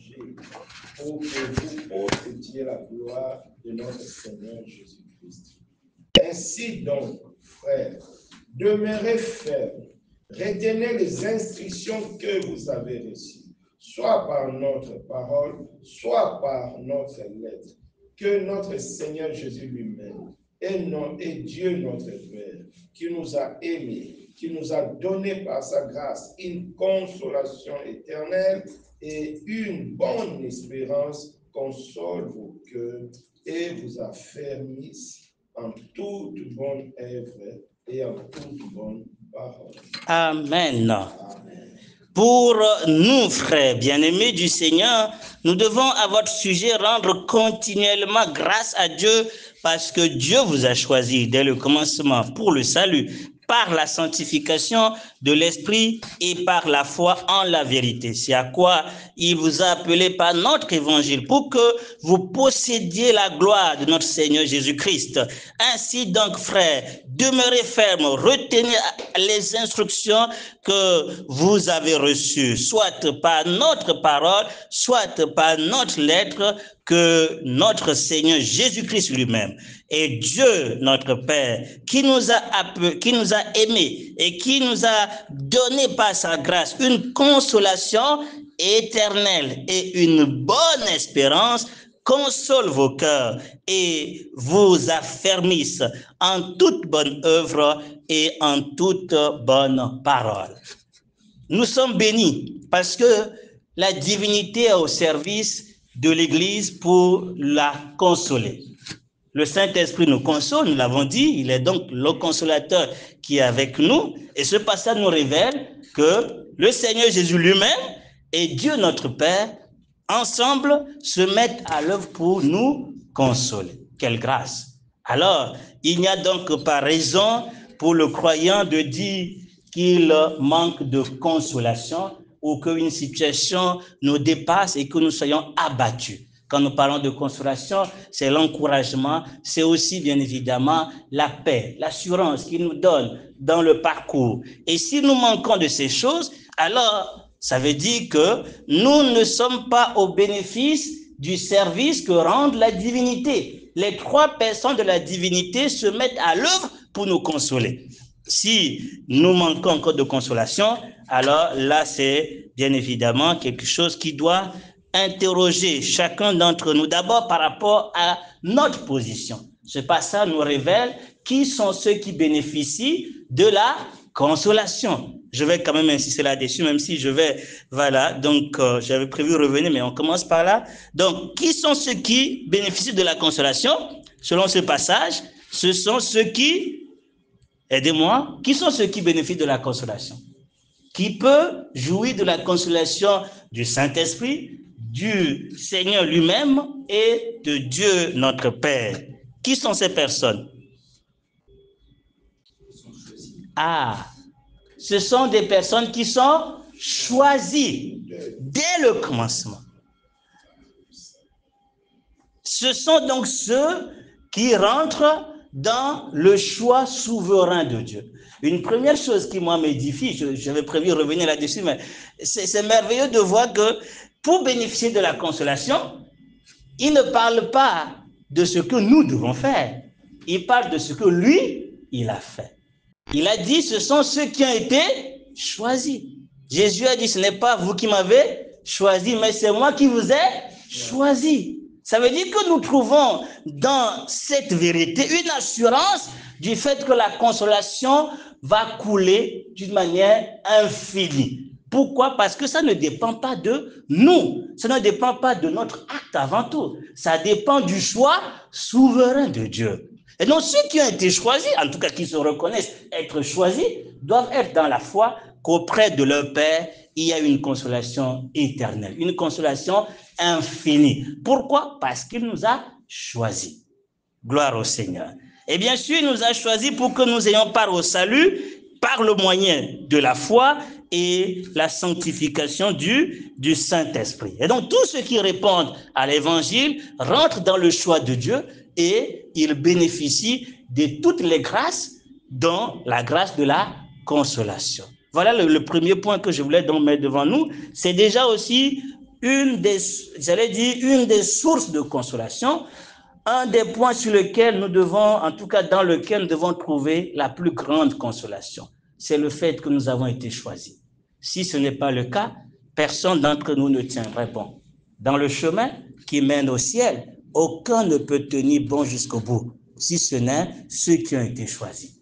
l'évangile pour que vous possédiez la gloire de notre Seigneur Jésus-Christ. Ainsi donc, frères, demeurez fermes, retenez les instructions que vous avez reçues, soit par notre parole, soit par notre lettre, que notre Seigneur Jésus lui-même et Dieu notre Père, qui nous a aimés, qui nous a donné par sa grâce une consolation éternelle et une bonne espérance, console vos cœurs et vous affermisse en toute bonne œuvre et en toute bonne parole. Amen. Amen. Pour nous, frères bien-aimés du Seigneur, nous devons à votre sujet rendre continuellement grâce à Dieu parce que Dieu vous a choisi dès le commencement pour le salut, par la sanctification de l'Esprit et par la foi en la vérité. C'est à quoi il vous a appelé par notre évangile pour que vous possédiez la gloire de notre Seigneur Jésus-Christ. Ainsi donc, frères, demeurez fermes, retenez les instructions que vous avez reçues, soit par notre parole, soit par notre lettre, que notre Seigneur Jésus-Christ lui-même et Dieu notre Père qui nous a aimés et qui nous a donné par sa grâce une consolation éternelle et une bonne espérance, console vos cœurs et vous affermisse en toute bonne œuvre et en toute bonne parole. Nous sommes bénis parce que la divinité est au service de l'Église pour la consoler. Le Saint-Esprit nous console, nous l'avons dit, il est donc le consolateur qui est avec nous. Et ce passage nous révèle que le Seigneur Jésus lui-même et Dieu notre Père, ensemble, se mettent à l'œuvre pour nous consoler. Quelle grâce! Alors, il n'y a donc pas raison pour le croyant de dire qu'il manque de consolation ou qu'une situation nous dépasse et que nous soyons abattus. Quand nous parlons de consolation, c'est l'encouragement, c'est aussi bien évidemment la paix, l'assurance qu'il nous donne dans le parcours. Et si nous manquons de ces choses, alors ça veut dire que nous ne sommes pas au bénéfice du service que rend la divinité. Les trois personnes de la divinité se mettent à l'œuvre pour nous consoler. Si nous manquons encore de consolation, alors là, c'est bien évidemment quelque chose qui doit interroger chacun d'entre nous, d'abord par rapport à notre position. Ce passage nous révèle qui sont ceux qui bénéficient de la consolation. Je vais quand même insister là-dessus, même si j'avais prévu revenir, mais on commence par là. Donc, qui sont ceux qui bénéficient de la consolation? Selon ce passage, ce sont ceux qui... Aidez-moi. Qui sont ceux qui bénéficient de la consolation? Qui peut jouir de la consolation du Saint-Esprit, du Seigneur lui-même et de Dieu notre Père? Qui sont ces personnes? Ce sont des personnes qui sont choisies dès le commencement. Ce sont donc ceux qui rentrent dans le choix souverain de Dieu. Une première chose qui, moi, m'édifie, j'avais prévu revenir là-dessus, mais c'est merveilleux de voir que pour bénéficier de la consolation, il ne parle pas de ce que nous devons faire. Il parle de ce que lui, il a fait. Il a dit, ce sont ceux qui ont été choisis. Jésus a dit, ce n'est pas vous qui m'avez choisi, mais c'est moi qui vous ai choisi. Ça veut dire que nous trouvons dans cette vérité une assurance du fait que la consolation va couler d'une manière infinie. Pourquoi? Parce que ça ne dépend pas de nous, ça ne dépend pas de notre acte avant tout, ça dépend du choix souverain de Dieu. Et donc ceux qui ont été choisis, en tout cas qui se reconnaissent être choisis, doivent être dans la foi qu'auprès de leur Père, il y a une consolation éternelle, une consolation infinie. Pourquoi? Parce qu'il nous a choisis. Gloire au Seigneur. Et bien sûr, il nous a choisis pour que nous ayons part au salut par le moyen de la foi et la sanctification du Saint-Esprit. Et donc, tous ceux qui répondent à l'Évangile rentrent dans le choix de Dieu et ils bénéficient de toutes les grâces, dont la grâce de la consolation. Voilà le premier point que je voulais donc mettre devant nous. C'est déjà aussi une des sources de consolation, un des points sur lesquels nous devons, en tout cas dans lequel nous devons trouver la plus grande consolation. C'est le fait que nous avons été choisis. Si ce n'est pas le cas, personne d'entre nous ne tiendrait bon. Dans le chemin qui mène au ciel, aucun ne peut tenir bon jusqu'au bout, si ce n'est ceux qui ont été choisis.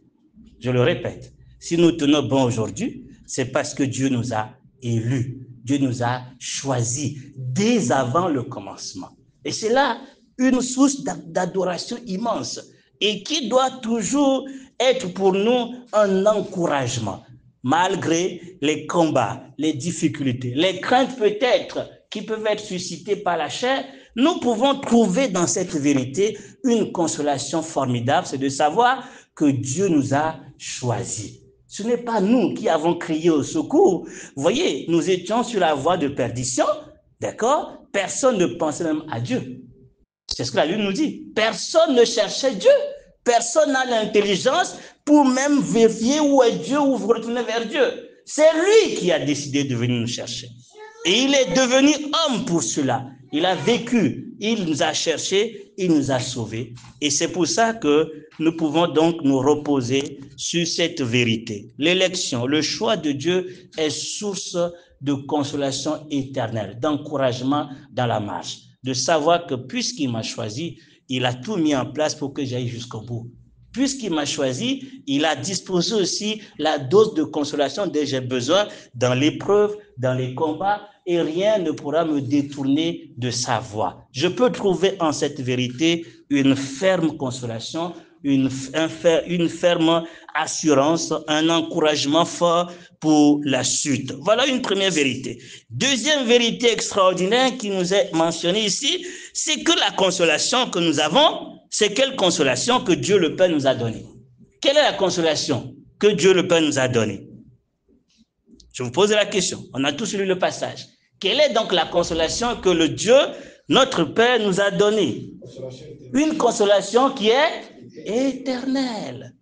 Je le répète, si nous tenons bon aujourd'hui, c'est parce que Dieu nous a élus, Dieu nous a choisis dès avant le commencement. Et c'est là une source d'adoration immense et qui doit toujours être pour nous un encouragement, malgré les combats, les difficultés, les craintes peut-être qui peuvent être suscitées par la chair. Nous pouvons trouver dans cette vérité une consolation formidable, c'est de savoir que Dieu nous a choisis. Ce n'est pas nous qui avons crié au secours. Vous voyez, nous étions sur la voie de perdition, d'accord? Personne ne pensait même à Dieu. C'est ce que la Bible nous dit. Personne ne cherchait Dieu. Personne n'a l'intelligence pour même vérifier où est Dieu ou vous retourner vers Dieu. C'est lui qui a décidé de venir nous chercher. Et il est devenu homme pour cela. Il a vécu, il nous a cherchés, il nous a sauvés. Et c'est pour ça que nous pouvons donc nous reposer sur cette vérité. L'élection, le choix de Dieu est source de consolation éternelle, d'encouragement dans la marche. De savoir que puisqu'il m'a choisi, il a tout mis en place pour que j'aille jusqu'au bout. Puisqu'il m'a choisi, il a disposé aussi la dose de consolation dont j'ai besoin dans l'épreuve, dans les combats, et rien ne pourra me détourner de sa voie. Je peux trouver en cette vérité une ferme consolation, une ferme assurance, un encouragement fort pour la suite. Voilà une première vérité. Deuxième vérité extraordinaire qui nous est mentionnée ici, c'est que la consolation que nous avons, c'est quelle consolation que Dieu le Père nous a donnée? Quelle est la consolation que Dieu le Père nous a donnée? Je vous pose la question. On a tous lu le passage. Quelle est donc la consolation que le Dieu, notre Père, nous a donnée? Une consolation qui est éternelle.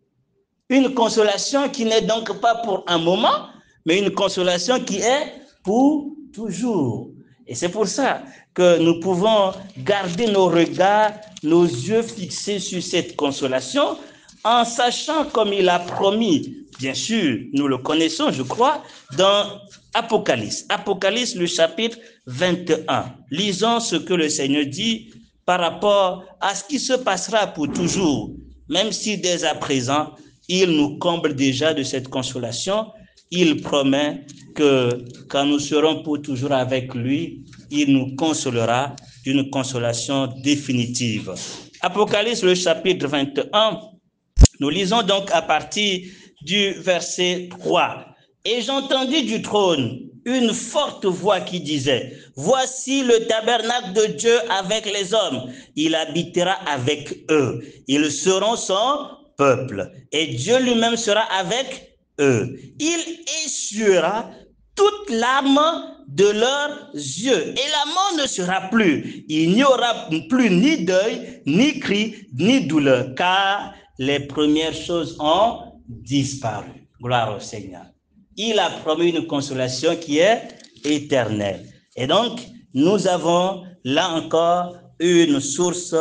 Une consolation qui n'est donc pas pour un moment, mais une consolation qui est pour toujours. Et c'est pour ça que nous pouvons garder nos regards, nos yeux fixés sur cette consolation, en sachant comme il a promis, bien sûr, nous le connaissons, je crois, dans Apocalypse. Apocalypse, le chapitre 21. Lisons ce que le Seigneur dit par rapport à ce qui se passera pour toujours, même si dès à présent, il nous comble déjà de cette consolation. Il promet que quand nous serons pour toujours avec lui, il nous consolera d'une consolation définitive. Apocalypse, le chapitre 21, nous lisons donc à partir du verset 3. Et j'entendis du trône une forte voix qui disait, voici le tabernacle de Dieu avec les hommes. Il habitera avec eux. Ils seront son peuple. Et Dieu lui-même sera avec eux. Il essuiera toute larme de leurs yeux. Et la mort ne sera plus. Il n'y aura plus ni deuil, ni cri, ni douleur, car les premières choses ont disparu. Gloire au Seigneur. Il a promis une consolation qui est éternelle. Et donc, nous avons là encore une source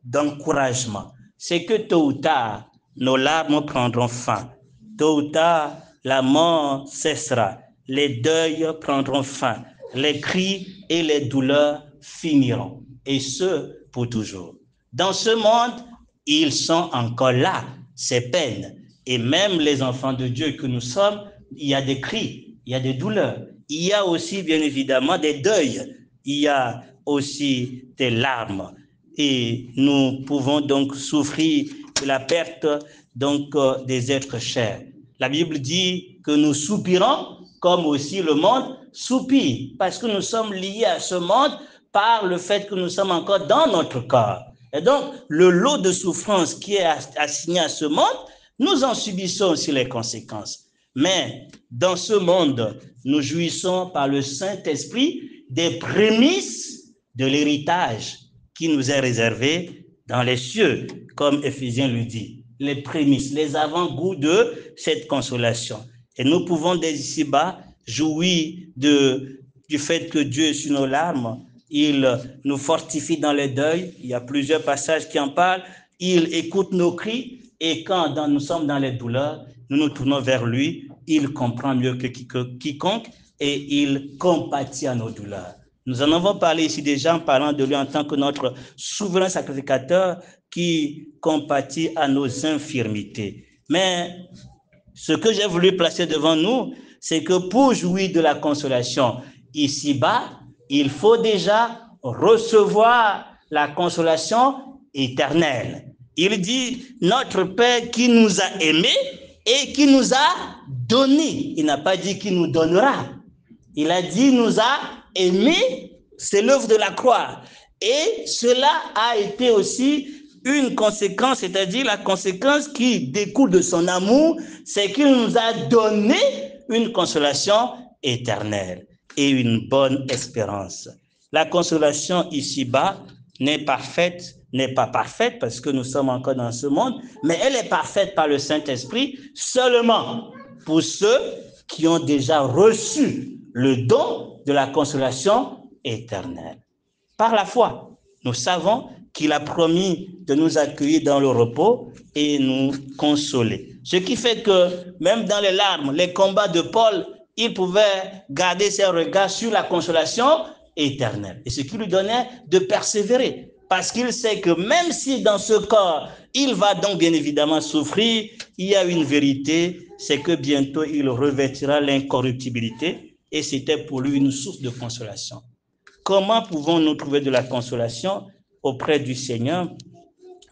d'encouragement. C'est que tôt ou tard, nos larmes prendront fin. Tôt ou tard, la mort cessera. Les deuils prendront fin. Les cris et les douleurs finiront. Et ce, pour toujours. Dans ce monde, ils sont encore là, ces peines. Et même les enfants de Dieu que nous sommes, il y a des cris, il y a des douleurs. Il y a aussi, bien évidemment, des deuils. Il y a aussi des larmes. Et nous pouvons donc souffrir de la perte donc, des êtres chers. La Bible dit que nous soupirons comme aussi le monde soupire, parce que nous sommes liés à ce monde par le fait que nous sommes encore dans notre corps. Et donc, le lot de souffrance qui est assigné à ce monde, nous en subissons aussi les conséquences. Mais dans ce monde, nous jouissons par le Saint-Esprit des prémices de l'héritage qui nous est réservé dans les cieux, comme Éphésiens le dit. Les prémices, les avant-goûts de cette consolation. Et nous pouvons dès ici-bas jouir de du fait que Dieu est sur nos larmes. Il nous fortifie dans les deuils. Il y a plusieurs passages qui en parlent. Il écoute nos cris et quand nous sommes dans les douleurs, nous nous tournons vers lui. Il comprend mieux que quiconque et il compatit à nos douleurs. Nous en avons parlé ici déjà en parlant de lui en tant que notre souverain sacrificateur qui compatit à nos infirmités. Mais ce que j'ai voulu placer devant nous, c'est que pour jouir de la consolation ici-bas, il faut déjà recevoir la consolation éternelle. Il dit, notre Père qui nous a aimés et qui nous a donné. Il n'a pas dit qu'il nous donnera. Il a dit, nous a aimés, c'est l'œuvre de la croix. Et cela a été aussi une conséquence, c'est-à-dire la conséquence qui découle de son amour, c'est qu'il nous a donné une consolation éternelle et une bonne espérance. La consolation ici-bas n'est pas parfaite parce que nous sommes encore dans ce monde, mais elle est parfaite par le Saint-Esprit seulement pour ceux qui ont déjà reçu le don de la consolation éternelle. Par la foi, nous savons qu'il a promis de nous accueillir dans le repos et nous consoler. Ce qui fait que même dans les larmes, les combats de Paul, il pouvait garder ses regards sur la consolation éternelle. Et ce qui lui donnait de persévérer. Parce qu'il sait que même si dans ce corps, il va donc bien évidemment souffrir, il y a une vérité, c'est que bientôt il revêtira l'incorruptibilité et c'était pour lui une source de consolation. Comment pouvons-nous trouver de la consolation auprès du Seigneur?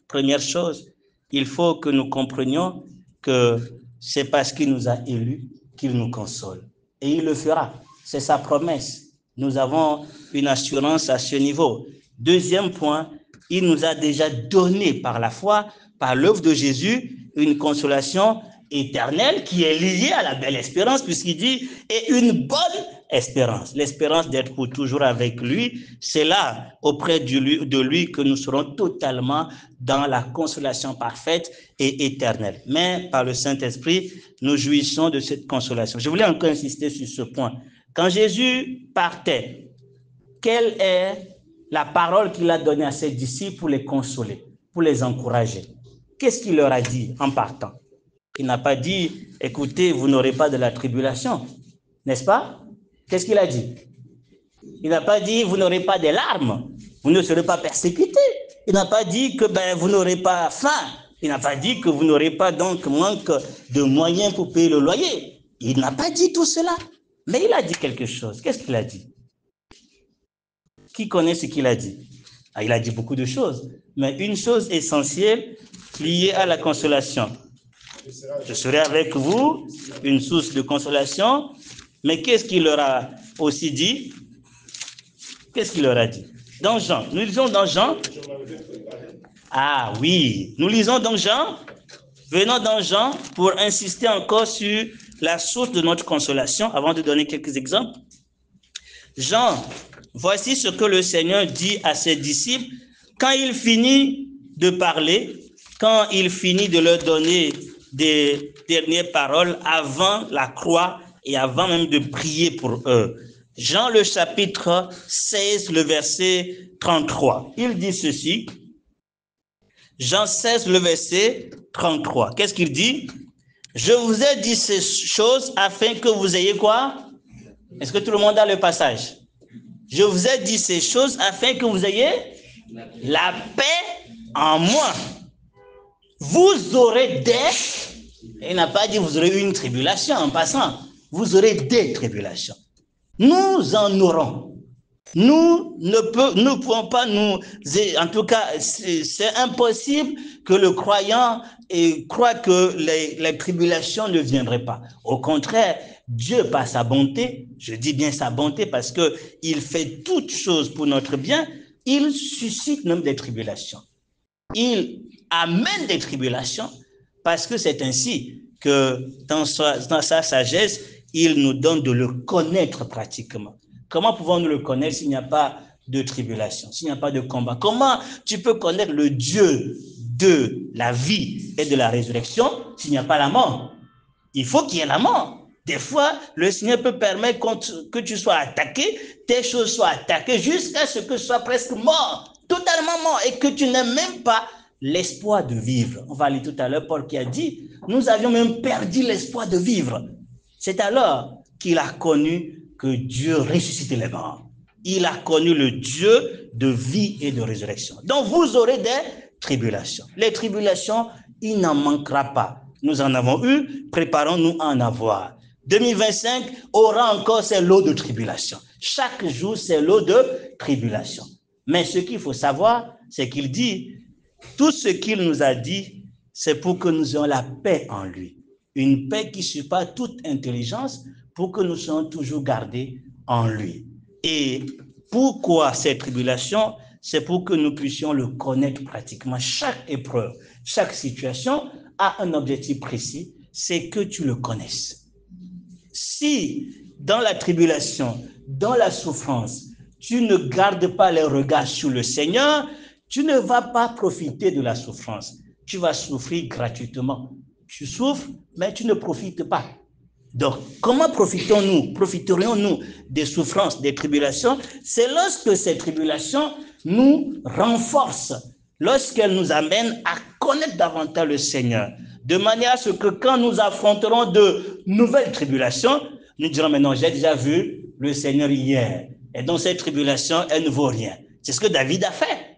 Première chose, il faut que nous comprenions que c'est parce qu'il nous a élus qu'il nous console. Et il le fera. C'est sa promesse. Nous avons une assurance à ce niveau. Deuxième point, il nous a déjà donné par la foi, par l'œuvre de Jésus, une consolation éternelle qui est liée à la belle espérance, puisqu'il dit « et une bonne espérance ». L'espérance d'être pour toujours avec lui, c'est là, auprès de lui, que nous serons totalement dans la consolation parfaite et éternelle. Mais par le Saint-Esprit, nous jouissons de cette consolation. Je voulais encore insister sur ce point. Quand Jésus partait, quelle est la parole qu'il a donnée à ses disciples pour les consoler, pour les encourager? Qu'est-ce qu'il leur a dit en partant? Il n'a pas dit, écoutez, vous n'aurez pas de la tribulation, n'est-ce pas? Qu'est-ce qu'il a dit? Il n'a pas dit, vous n'aurez pas de larmes, vous ne serez pas persécutés. Il n'a pas dit que vous n'aurez pas faim. Il n'a pas dit que vous n'aurez pas donc manque de moyens pour payer le loyer. Il n'a pas dit tout cela. Mais il a dit quelque chose. Qu'est-ce qu'il a dit? Qui connaît ce qu'il a dit? Il a dit beaucoup de choses. Mais une chose essentielle liée à la consolation. Je serai avec vous, une source de consolation. Mais qu'est-ce qu'il leur a aussi dit? Qu'est-ce qu'il leur a dit? Dans Jean, nous lisons dans Jean. Ah oui, nous lisons dans Jean. Venons dans Jean pour insister encore sur la source de notre consolation avant de donner quelques exemples. Jean, voici ce que le Seigneur dit à ses disciples quand il finit de parler, quand il finit de leur donner des dernières paroles avant la croix et avant même de prier pour eux. Jean le chapitre 16, le verset 33. Il dit ceci. Jean 16, le verset 33. Qu'est-ce qu'il dit? Je vous ai dit ces choses afin que vous ayez quoi? Est-ce que tout le monde a le passage? Je vous ai dit ces choses afin que vous ayez la paix en moi. Vous aurez des... Il n'a pas dit vous aurez une tribulation en passant. Vous aurez des tribulations. Nous en aurons. Nous ne pouvons pas nous... En tout cas, c'est impossible que le croyant croit que les tribulations ne viendraient pas. Au contraire, Dieu, par sa bonté, je dis bien sa bonté parce qu'il fait toutes choses pour notre bien, il suscite même des tribulations. Il amène des tribulations parce que c'est ainsi que dans sa sagesse, il nous donne de le connaître pratiquement. Comment pouvons-nous le connaître s'il n'y a pas de tribulation, s'il n'y a pas de combat? Comment tu peux connaître le Dieu de la vie et de la résurrection s'il n'y a pas la mort? Il faut qu'il y ait la mort. Des fois, le Seigneur peut permettre que tu sois attaqué, tes choses soient attaquées jusqu'à ce que tu sois presque mort, totalement mort, et que tu n'aies même pas l'espoir de vivre. On va lire tout à l'heure Paul qui a dit, nous avions même perdu l'espoir de vivre. C'est alors qu'il a connu que Dieu ressuscitait les morts. Il a connu le Dieu de vie et de résurrection. Donc vous aurez des tribulations. Les tribulations, il n'en manquera pas. Nous en avons eu, préparons-nous à en avoir. 2025 aura encore ses lots de tribulation. Chaque jour, ses lots de tribulation. Mais ce qu'il faut savoir, c'est qu'il dit, tout ce qu'il nous a dit, c'est pour que nous ayons la paix en lui. Une paix qui surpasse toute intelligence, pour que nous soyons toujours gardés en lui. Et pourquoi cette tribulation? C'est pour que nous puissions le connaître pratiquement. Chaque épreuve, chaque situation a un objectif précis, c'est que tu le connaisses. Si dans la tribulation, dans la souffrance, tu ne gardes pas les regards sur le Seigneur, tu ne vas pas profiter de la souffrance. Tu vas souffrir gratuitement. Tu souffres, mais tu ne profites pas. Donc, comment profiterions-nous des souffrances, des tribulations? C'est lorsque ces tribulations nous renforcent, lorsqu'elles nous amènent à connaître davantage le Seigneur, de manière à ce que quand nous affronterons de nouvelles tribulations, nous dirons, mais non, j'ai déjà vu le Seigneur hier, et donc cette tribulation, elle ne vaut rien. C'est ce que David a fait.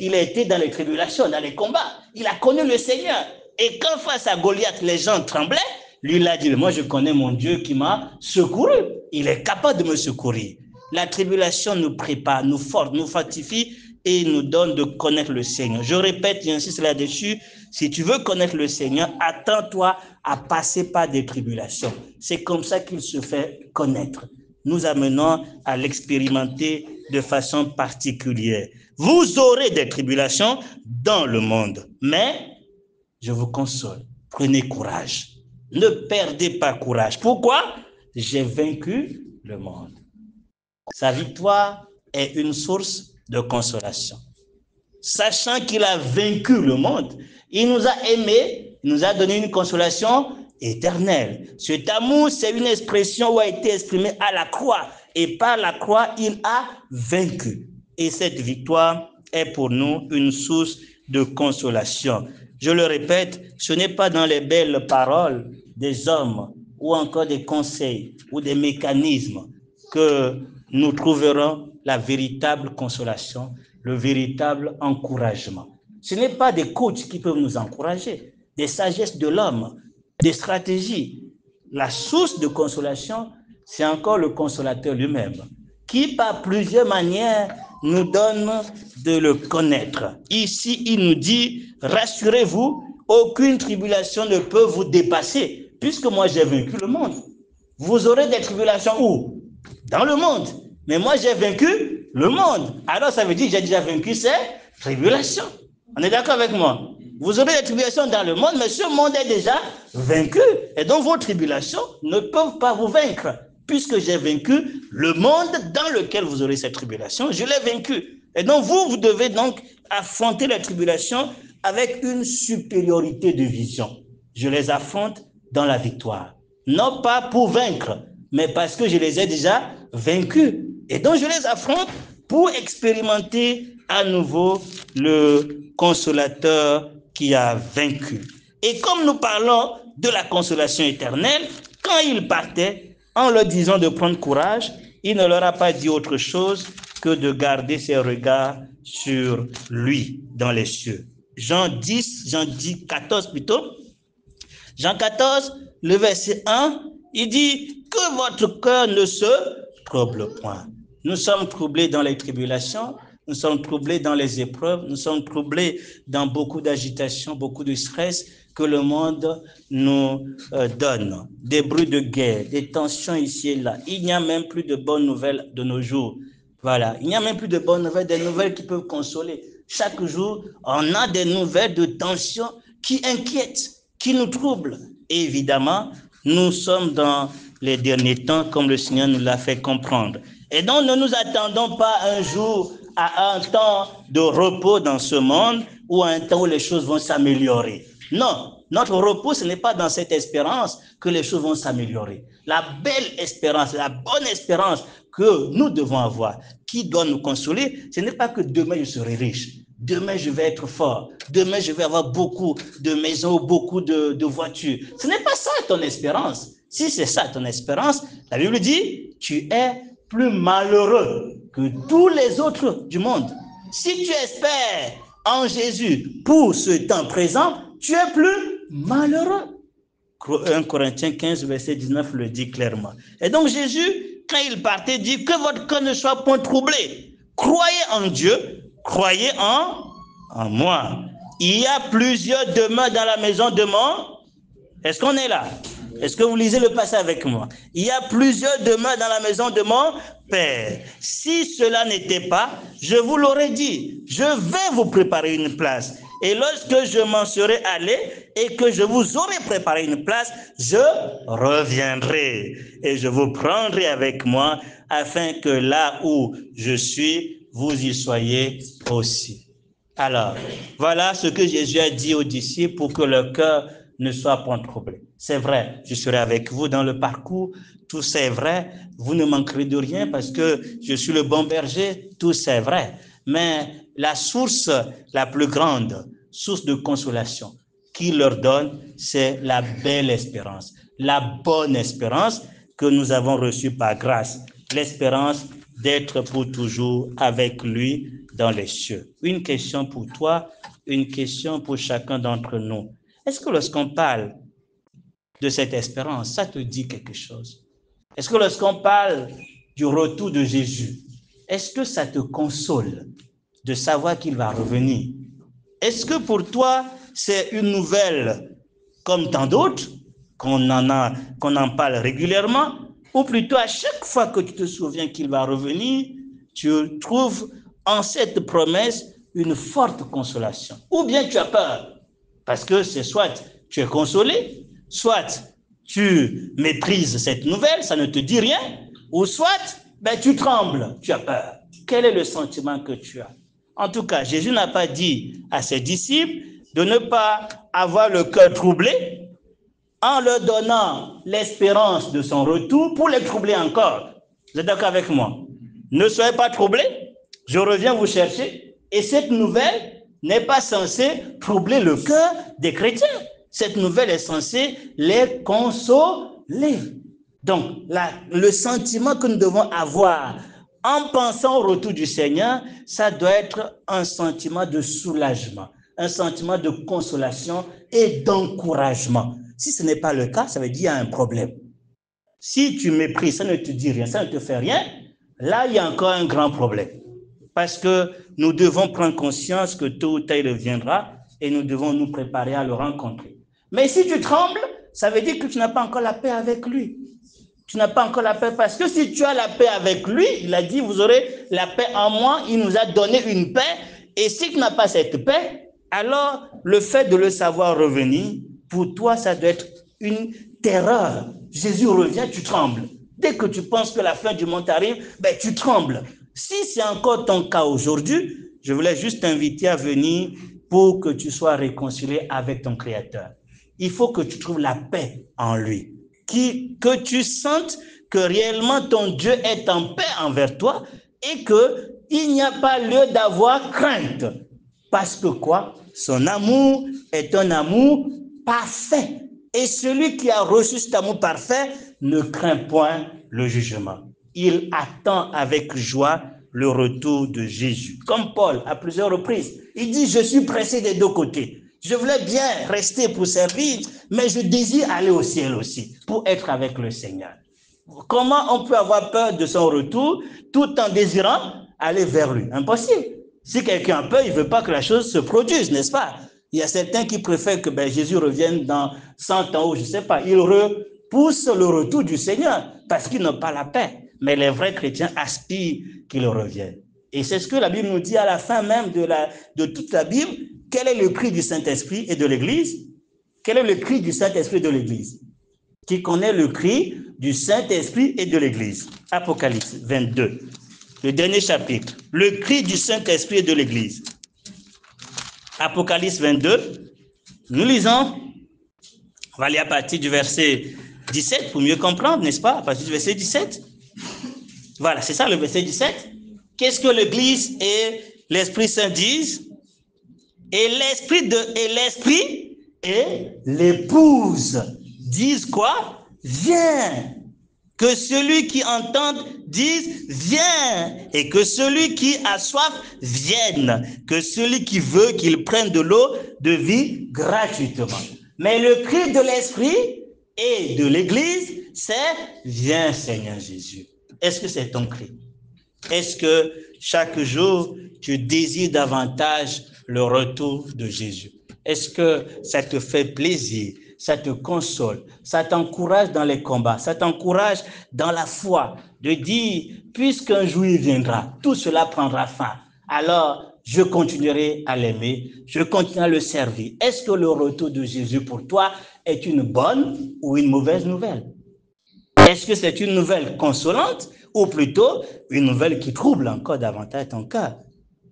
Il a été dans les tribulations, dans les combats. Il a connu le Seigneur. Et quand face à Goliath, les gens tremblaient, lui, il a dit, moi, je connais mon Dieu qui m'a secouru. Il est capable de me secourir. La tribulation nous prépare, nous force, nous fortifie et nous donne de connaître le Seigneur. Je répète, j'insiste là-dessus, si tu veux connaître le Seigneur, attends-toi à passer par des tribulations. C'est comme ça qu'il se fait connaître. Nous amenons à l'expérimenter de façon particulière. Vous aurez des tribulations dans le monde, mais je vous console, prenez courage. Ne perdez pas courage. Pourquoi? J'ai vaincu le monde. Sa victoire est une source de consolation. Sachant qu'il a vaincu le monde, il nous a aimés, il nous a donné une consolation éternelle. Cet amour, c'est une expression où a été exprimée à la croix. Et par la croix, il a vaincu. Et cette victoire est pour nous une source de consolation. Je le répète, ce n'est pas dans les belles paroles des hommes ou encore des conseils ou des mécanismes que nous trouverons la véritable consolation, le véritable encouragement. Ce n'est pas des coachs qui peuvent nous encourager, des sagesses de l'homme, des stratégies. La source de consolation, c'est encore le consolateur lui-même, qui par plusieurs manières nous donne de le connaître. Ici, il nous dit, rassurez-vous, aucune tribulation ne peut vous dépasser, puisque moi j'ai vaincu le monde. Vous aurez des tribulations où? Dans le monde. Mais moi j'ai vaincu le monde. Alors ça veut dire que j'ai déjà vaincu ces tribulations. On est d'accord avec moi? Vous aurez des tribulations dans le monde, mais ce monde est déjà vaincu. Et donc vos tribulations ne peuvent pas vous vaincre. Puisque j'ai vaincu le monde dans lequel vous aurez cette tribulation, je l'ai vaincu. Et donc vous devez donc affronter les tribulations avec une supériorité de vision. Je les affronte dans la victoire. Non pas pour vaincre, mais parce que je les ai déjà vaincus. Et donc je les affronte pour expérimenter à nouveau le consolateur qui a vaincu. Et comme nous parlons de la consolation éternelle, quand il partait, en leur disant de prendre courage, il ne leur a pas dit autre chose que de garder ses regards sur lui dans les cieux. Jean 14 plutôt. Jean 14, le verset 1, il dit que votre cœur ne se trouble point. Nous sommes troublés dans les tribulations, nous sommes troublés dans les épreuves, nous sommes troublés dans beaucoup d'agitation, beaucoup de stress que le monde nous donne. Des bruits de guerre, des tensions ici et là. Il n'y a même plus de bonnes nouvelles de nos jours. Voilà, il n'y a même plus de bonnes nouvelles, des nouvelles qui peuvent consoler. Chaque jour, on a des nouvelles de tensions qui inquiètent, qui nous troublent. Et évidemment, nous sommes dans les derniers temps, comme le Seigneur nous l'a fait comprendre. Et donc, ne nous attendons pas un jour à un temps de repos dans ce monde ou à un temps où les choses vont s'améliorer. Non, notre repos, ce n'est pas dans cette espérance que les choses vont s'améliorer. La belle espérance, la bonne espérance que nous devons avoir, qui doit nous consoler, ce n'est pas que demain je serai riche, demain je vais être fort, demain je vais avoir beaucoup de maisons, beaucoup de voitures. Ce n'est pas ça ton espérance. Si c'est ça ton espérance, la Bible dit, tu es plus malheureux que tous les autres du monde. Si tu espères en Jésus pour ce temps présent, tu es plus malheureux. 1 Corinthiens 15, verset 19 le dit clairement. Et donc Jésus, quand il partait, dit que votre cœur ne soit point troublé. Croyez en Dieu, croyez en moi. Il y a plusieurs demeures dans la maison de mon... Est-ce qu'on est là? Est-ce que vous lisez le passage avec moi? Il y a plusieurs demeures dans la maison de mon Père. Si cela n'était pas, je vous l'aurais dit. Je vais vous préparer une place. Et lorsque je m'en serai allé et que je vous aurai préparé une place, je reviendrai et je vous prendrai avec moi afin que là où je suis, vous y soyez aussi. Alors, voilà ce que Jésus a dit aux disciples pour que leur cœur ne soit point troublé. C'est vrai, je serai avec vous dans le parcours, tout c'est vrai, vous ne manquerez de rien parce que je suis le bon berger, tout c'est vrai. Mais la source la plus grande, source de consolation qu'il leur donne, c'est la belle espérance, la bonne espérance que nous avons reçue par grâce, l'espérance d'être pour toujours avec lui dans les cieux. Une question pour toi, une question pour chacun d'entre nous. Est-ce que lorsqu'on parle de cette espérance, ça te dit quelque chose? Est-ce que lorsqu'on parle du retour de Jésus, est-ce que ça te console de savoir qu'il va revenir? Est-ce que pour toi, c'est une nouvelle comme tant d'autres, qu'on en parle régulièrement, ou plutôt à chaque fois que tu te souviens qu'il va revenir, tu trouves en cette promesse une forte consolation? Ou bien tu as peur, parce que c'est soit tu es consolé, soit tu méprises cette nouvelle, ça ne te dit rien, ou soit tu trembles, tu as peur. Quel est le sentiment que tu as? En tout cas, Jésus n'a pas dit à ses disciples de ne pas avoir le cœur troublé en leur donnant l'espérance de son retour pour les troubler encore. Vous êtes d'accord avec moi? Ne soyez pas troublés, je reviens vous chercher. Et cette nouvelle n'est pas censée troubler le cœur des chrétiens. Cette nouvelle est censée les consoler. Donc, le sentiment que nous devons avoir en pensant au retour du Seigneur, ça doit être un sentiment de soulagement, un sentiment de consolation et d'encouragement. Si ce n'est pas le cas, ça veut dire qu'il y a un problème. Si tu méprises, ça ne te dit rien, ça ne te fait rien, là, il y a encore un grand problème. Parce que nous devons prendre conscience que tôt ou tard, il viendra et nous devons nous préparer à le rencontrer. Mais si tu trembles, ça veut dire que tu n'as pas encore la paix avec lui. Tu n'as pas encore la paix parce que si tu as la paix avec lui, il a dit, vous aurez la paix en moi, il nous a donné une paix. Et si tu n'as pas cette paix, alors le fait de le savoir revenir, pour toi, ça doit être une terreur. Jésus revient, tu trembles. Dès que tu penses que la fin du monde arrive, tu trembles. Si c'est encore ton cas aujourd'hui, je voulais juste t'inviter à venir pour que tu sois réconcilié avec ton Créateur. Il faut que tu trouves la paix en lui. Que tu sentes que réellement ton Dieu est en paix envers toi et qu'il n'y a pas lieu d'avoir crainte. Parce que quoi? Son amour est un amour parfait. Et celui qui a reçu cet amour parfait ne craint point le jugement. Il attend avec joie le retour de Jésus. Comme Paul, à plusieurs reprises, il dit, je suis pressé des deux côtés. Je voulais bien rester pour servir, mais je désire aller au ciel aussi, pour être avec le Seigneur. Comment on peut avoir peur de son retour tout en désirant aller vers lui? Impossible. Si quelqu'un a peur, il ne veut pas que la chose se produise, n'est-ce pas? Il y a certains qui préfèrent que Jésus revienne dans 100 ans ou je ne sais pas. Ils repoussent le retour du Seigneur parce qu'ils n'ont pas la paix. Mais les vrais chrétiens aspirent qu'il revienne. Et c'est ce que la Bible nous dit à la fin même de toute la Bible. Quel est le cri du Saint-Esprit et de l'Église? Quel est le cri du Saint-Esprit et de l'Église? Qui connaît le cri du Saint-Esprit et de l'Église? Apocalypse 22, le dernier chapitre. Le cri du Saint-Esprit et de l'Église. Apocalypse 22, Nous lisons, on va lire à partir du verset 17 pour mieux comprendre, n'est-ce pas? À partir du verset 17. Voilà, c'est ça le verset 17. Qu'est-ce que l'Église et l'Esprit Saint disent? Et l'Esprit et l'épouse disent quoi? Viens. Que celui qui entende dise viens, et que celui qui a soif vienne, que celui qui veut qu'il prenne de l'eau de vie gratuitement. Mais le cri de l'Esprit et de l'Église, c'est viens Seigneur Jésus. Est-ce que c'est ton cri? Est-ce que chaque jour tu désires davantage le retour de Jésus? Est-ce que ça te fait plaisir? Ça te console, ça t'encourage dans les combats, ça t'encourage dans la foi de dire, puisqu'un jour il viendra, tout cela prendra fin. Alors, je continuerai à l'aimer, je continuerai à le servir. Est-ce que le retour de Jésus pour toi est une bonne ou une mauvaise nouvelle? Est-ce que c'est une nouvelle consolante ou plutôt une nouvelle qui trouble encore davantage ton cœur?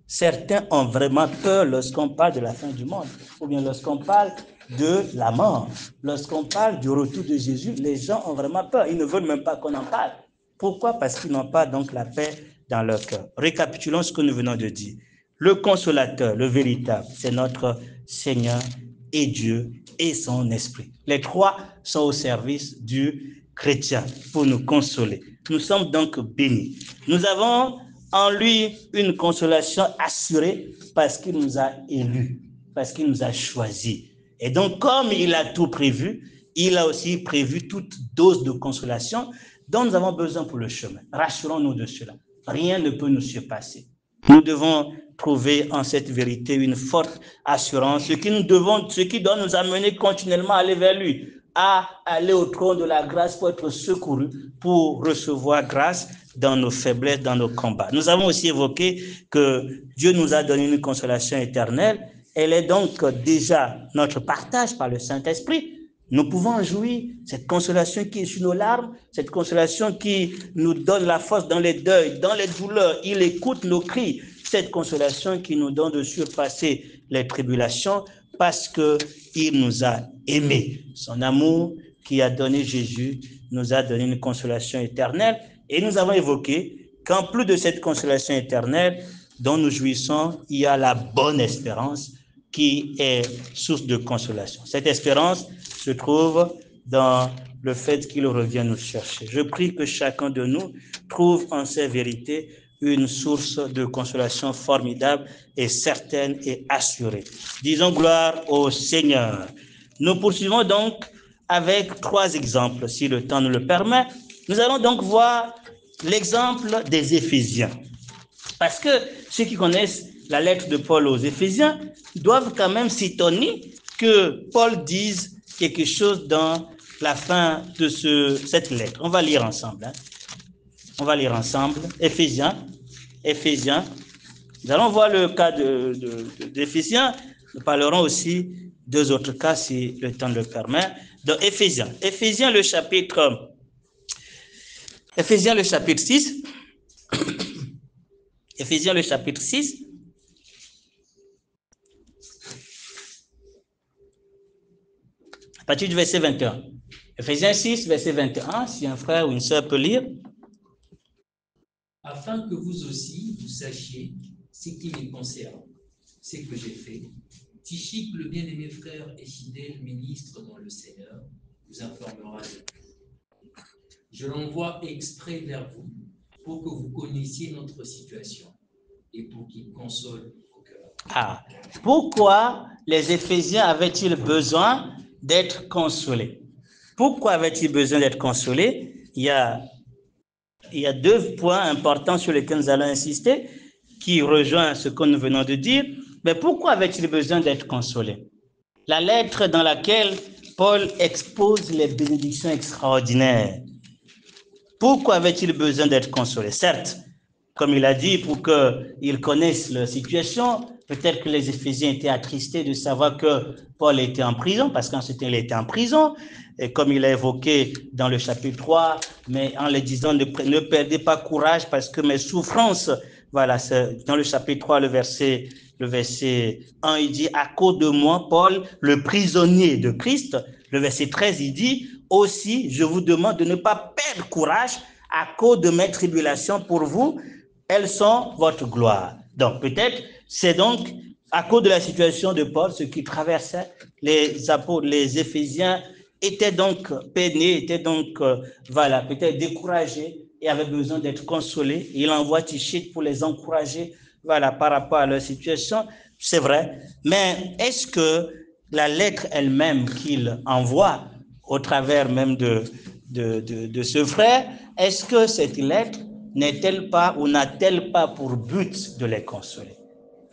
Certains ont vraiment peur lorsqu'on parle de la fin du monde, ou bien lorsqu'on parle de la mort. Lorsqu'on parle du retour de Jésus, les gens ont vraiment peur. Ils ne veulent même pas qu'on en parle. Pourquoi? Parce qu'ils n'ont pas donc la paix dans leur cœur. Récapitulons ce que nous venons de dire. Le consolateur, le véritable, c'est notre Seigneur et Dieu et son Esprit. Les trois sont au service du chrétien pour nous consoler. Nous sommes donc bénis. Nous avons en lui une consolation assurée parce qu'il nous a élus, parce qu'il nous a choisis. Et donc, comme il a tout prévu, il a aussi prévu toute dose de consolation dont nous avons besoin pour le chemin. Rassurons-nous de cela. Rien ne peut nous surpasser. Nous devons trouver en cette vérité une forte assurance, ce qui doit nous amener continuellement à aller vers lui, à aller au trône de la grâce pour être secouru, pour recevoir grâce dans nos faiblesses, dans nos combats. Nous avons aussi évoqué que Dieu nous a donné une consolation éternelle. Elle est donc déjà notre partage par le Saint-Esprit. Nous pouvons jouir cette consolation qui est sur nos larmes, cette consolation qui nous donne la force dans les deuils, dans les douleurs. Il écoute nos cris, cette consolation qui nous donne de surpasser les tribulations parce qu'il nous a aimés. Son amour qui a donné Jésus nous a donné une consolation éternelle. Et nous avons évoqué qu'en plus de cette consolation éternelle dont nous jouissons, il y a la bonne espérance qui est source de consolation. Cette espérance se trouve dans le fait qu'il revient nous chercher. Je prie que chacun de nous trouve en ces vérités une source de consolation formidable et certaine et assurée. Disons gloire au Seigneur. Nous poursuivons donc avec 3 exemples, si le temps nous le permet. Nous allons donc voir l'exemple des Éphésiens. Parce que ceux qui connaissent la lettre de Paul aux Éphésiens doivent quand même s'étonner que Paul dise quelque chose dans la fin de cette lettre. On va lire ensemble. On va lire ensemble. Éphésiens. Nous allons voir le cas d'Éphésiens. Nous parlerons aussi 2 autres cas si le temps le permet. Donc Éphésiens le chapitre 6. Éphésiens le chapitre 6. À partir du verset 21. Éphésiens 6, verset 21, si un frère ou une sœur peut lire. Afin que vous aussi, vous sachiez ce qui me concerne, ce que j'ai fait. Tychique, le bien-aimé frère et fidèle ministre dans le Seigneur, vous informera de tout. Je l'envoie exprès vers vous pour que vous connaissiez notre situation et pour qu'il console vos cœurs. Pourquoi les Éphésiens avaient-ils besoin d'être consolés? Pourquoi avaient-ils besoin d'être consolés? Il y a 2 points importants sur lesquels nous allons insister, qui rejoignent ce que nous venons de dire. Mais pourquoi avaient-ils besoin d'être consolés? La lettre dans laquelle Paul expose les bénédictions extraordinaires. Pourquoi avait-il besoin d'être consolé? Certes, comme il a dit, pour qu'ils connaissent leur situation, peut-être que les Éphésiens étaient attristés de savoir que Paul était en prison, parce qu'ensuite il était en prison, et comme il a évoqué dans le chapitre 3, mais en les disant, ne perdez pas courage parce que mes souffrances Voilà, dans le chapitre 3, le verset 1, il dit, à cause de moi, Paul, le prisonnier de Christ. Le verset 13, il dit, aussi, je vous demande de ne pas perdre courage à cause de mes tribulations pour vous. Elles sont votre gloire. Donc, peut-être, c'est donc à cause de la situation de Paul, ce qui traversait les apôtres, les Éphésiens, étaient donc peinés, étaient donc, peut-être découragés et avaient besoin d'être consolés. Il envoie Tichite pour les encourager, par rapport à leur situation. C'est vrai. Mais est-ce que la lettre elle-même qu'il envoie, au travers même de ce frère, est-ce que cette lettre n'est-elle pas ou n'a-t-elle pas pour but de les consoler?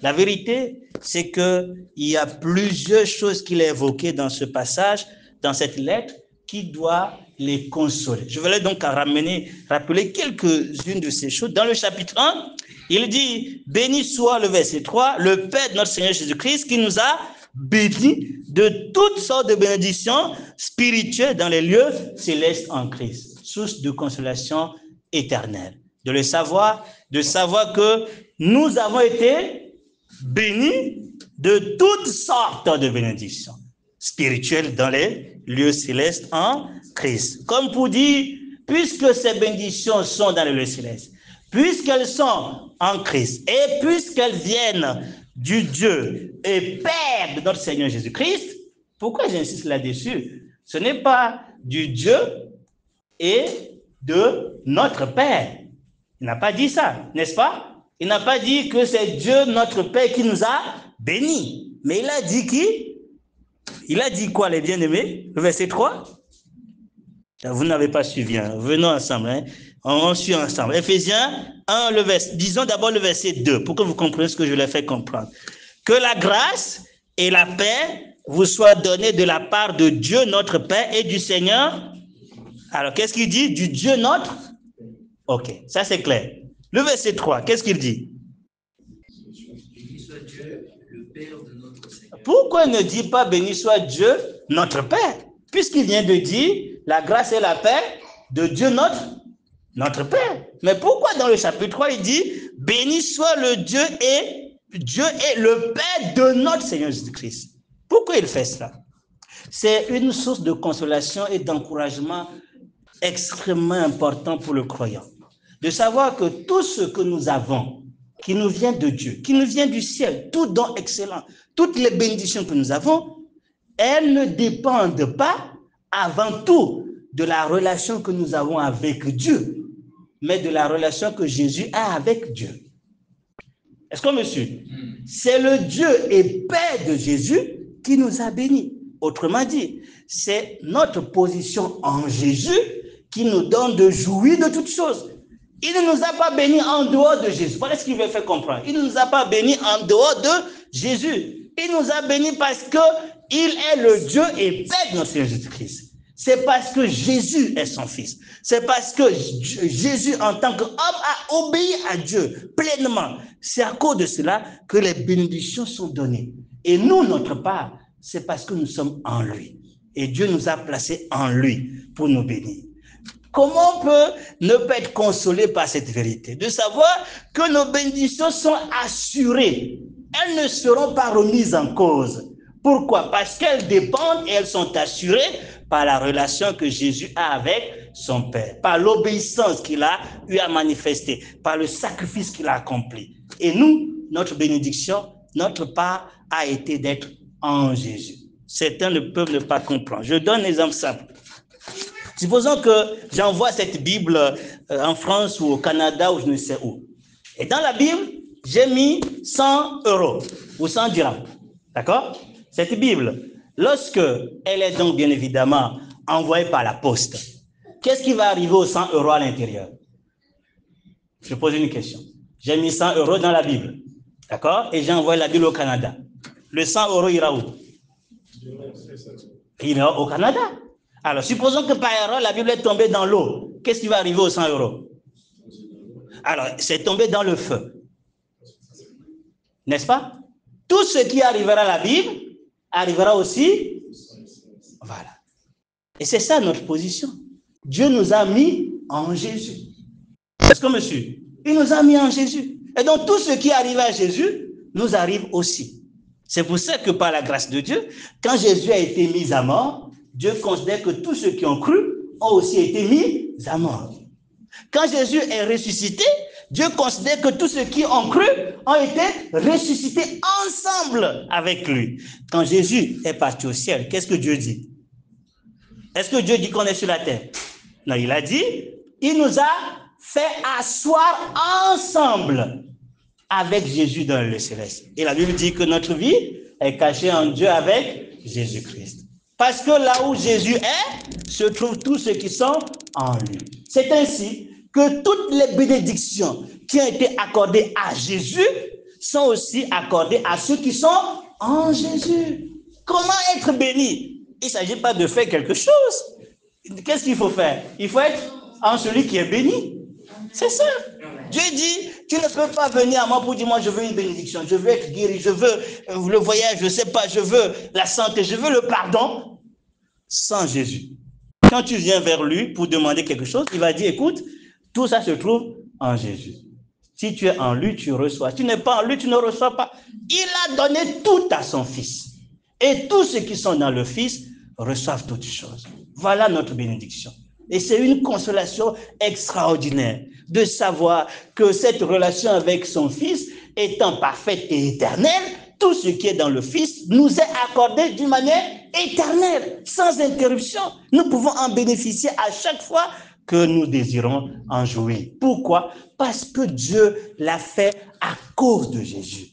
La vérité, c'est qu'il y a plusieurs choses qu'il a évoquées dans ce passage, dans cette lettre, qui doit les consoler. Je voulais donc rappeler quelques-unes de ces choses. Dans le chapitre 1, il dit, béni soit le verset 3, le Père de notre Seigneur Jésus-Christ qui nous a bénis de toutes sortes de bénédictions spirituelles dans les lieux célestes en Christ, source de consolation éternelle. De savoir que nous avons été bénis de toutes sortes de bénédictions spirituelles dans les lieux célestes en Christ. Comme pour dire, puisque ces bénédictions sont dans les lieux célestes, puisqu'elles sont en Christ et puisqu'elles viennent du Dieu et Père de notre Seigneur Jésus-Christ, pourquoi j'insiste là-dessus? Ce n'est pas du Dieu et de notre Père. Il n'a pas dit ça, n'est-ce pas? Il n'a pas dit que c'est Dieu, notre Père, qui nous a bénis. Mais il a dit qui? Il a dit quoi, les bien-aimés? Le verset 3? Vous n'avez pas suivi. Hein? Venons ensemble. On suit ensemble. Éphésiens 1, disons d'abord le verset 2, pour que vous compreniez ce que je leur fais comprendre. Que la grâce et la paix vous soient données de la part de Dieu, notre Père, et du Seigneur. Alors, qu'est-ce qu'il dit? Du Dieu notre? Ok, ça c'est clair. Le verset 3, qu'est-ce qu'il dit? Béni soit Dieu, le Père de notre Seigneur. Pourquoi il ne dit pas béni soit Dieu, notre Père? Puisqu'il vient de dire la grâce et la paix de Dieu notre Père. Mais pourquoi dans le chapitre 3, il dit béni soit le Dieu et le Père de notre Seigneur Jésus-Christ? Pourquoi il fait cela? C'est une source de consolation et d'encouragement extrêmement important pour le croyant. De savoir que tout ce que nous avons, qui nous vient de Dieu, qui nous vient du ciel, tout don excellent, toutes les bénédictions que nous avons, elles ne dépendent pas avant tout de la relation que nous avons avec Dieu, mais de la relation que Jésus a avec Dieu. Est-ce qu'on me suit? C'est le Dieu et Père de Jésus qui nous a bénis. Autrement dit, c'est notre position en Jésus qui nous donne de jouir de toutes choses. Il ne nous a pas bénis en dehors de Jésus. Voilà ce qu'il veut faire comprendre. Il ne nous a pas bénis en dehors de Jésus. Il nous a bénis parce qu'il est le Dieu et Père de notre Seigneur Jésus-Christ. C'est parce que Jésus est son Fils. C'est parce que Jésus, en tant qu'homme, a obéi à Dieu pleinement. C'est à cause de cela que les bénédictions sont données. Et nous, notre part, c'est parce que nous sommes en lui. Et Dieu nous a placés en lui pour nous bénir. Comment on peut ne pas être consolé par cette vérité? De savoir que nos bénédictions sont assurées. Elles ne seront pas remises en cause. Pourquoi? Parce qu'elles dépendent et elles sont assurées par la relation que Jésus a avec son Père, par l'obéissance qu'il a eu à manifester, par le sacrifice qu'il a accompli. Et nous, notre bénédiction, notre part a été d'être en Jésus. Certains ne peuvent ne pas comprendre. Je donne un exemple simple. Supposons que j'envoie cette Bible en France ou au Canada ou je ne sais où. Et dans la Bible, j'ai mis 100 € ou 100 dirhams. D'accord? Cette Bible, lorsque elle est donc bien évidemment envoyée par la poste, qu'est-ce qui va arriver aux 100 € à l'intérieur? Je pose une question. J'ai mis 100 € dans la Bible. D'accord? Et j'ai envoyé la Bible au Canada. Le 100 € ira où? Il ira au Canada. Alors, supposons que par erreur, la Bible est tombée dans l'eau. Qu'est-ce qui va arriver aux 100 €? Alors, c'est tombé dans le feu. N'est-ce pas? Tout ce qui arrivera à la Bible arrivera aussi. Voilà. Et c'est ça notre position. Dieu nous a mis en Jésus. Est-ce que monsieur? Il nous a mis en Jésus. Et donc, tout ce qui arrive à Jésus nous arrive aussi. C'est pour ça que par la grâce de Dieu, quand Jésus a été mis à mort, Dieu considère que tous ceux qui ont cru ont aussi été mis à mort. Quand Jésus est ressuscité, Dieu considère que tous ceux qui ont cru ont été ressuscités ensemble avec lui. Quand Jésus est parti au ciel, qu'est-ce que Dieu dit? Est-ce que Dieu dit qu'on est sur la terre? Non, il a dit, il nous a fait asseoir ensemble avec Jésus dans le céleste. Et la Bible dit que notre vie est cachée en Dieu avec Jésus-Christ. Parce que là où Jésus est, se trouvent tous ceux qui sont en lui. C'est ainsi que toutes les bénédictions qui ont été accordées à Jésus sont aussi accordées à ceux qui sont en Jésus. Comment être béni? Il ne s'agit pas de faire quelque chose. Qu'est-ce qu'il faut faire? Il faut être en celui qui est béni. C'est ça. Dieu dit, tu ne peux pas venir à moi pour dire, moi je veux une bénédiction, je veux être guéri, je veux le voyage, je ne sais pas, je veux la santé, je veux le pardon, sans Jésus. Quand tu viens vers lui pour demander quelque chose, il va dire, écoute, tout ça se trouve en Jésus. Si tu es en lui, tu reçois. Tu n'es pas en lui, tu ne reçois pas. Il a donné tout à son Fils. Et tous ceux qui sont dans le Fils reçoivent toutes choses. Voilà notre bénédiction. Et c'est une consolation extraordinaire de savoir que cette relation avec son Fils, étant parfaite et éternelle, tout ce qui est dans le Fils nous est accordé d'une manière éternelle, sans interruption. Nous pouvons en bénéficier à chaque fois que nous désirons en jouir. Pourquoi? Parce que Dieu l'a fait à cause de Jésus.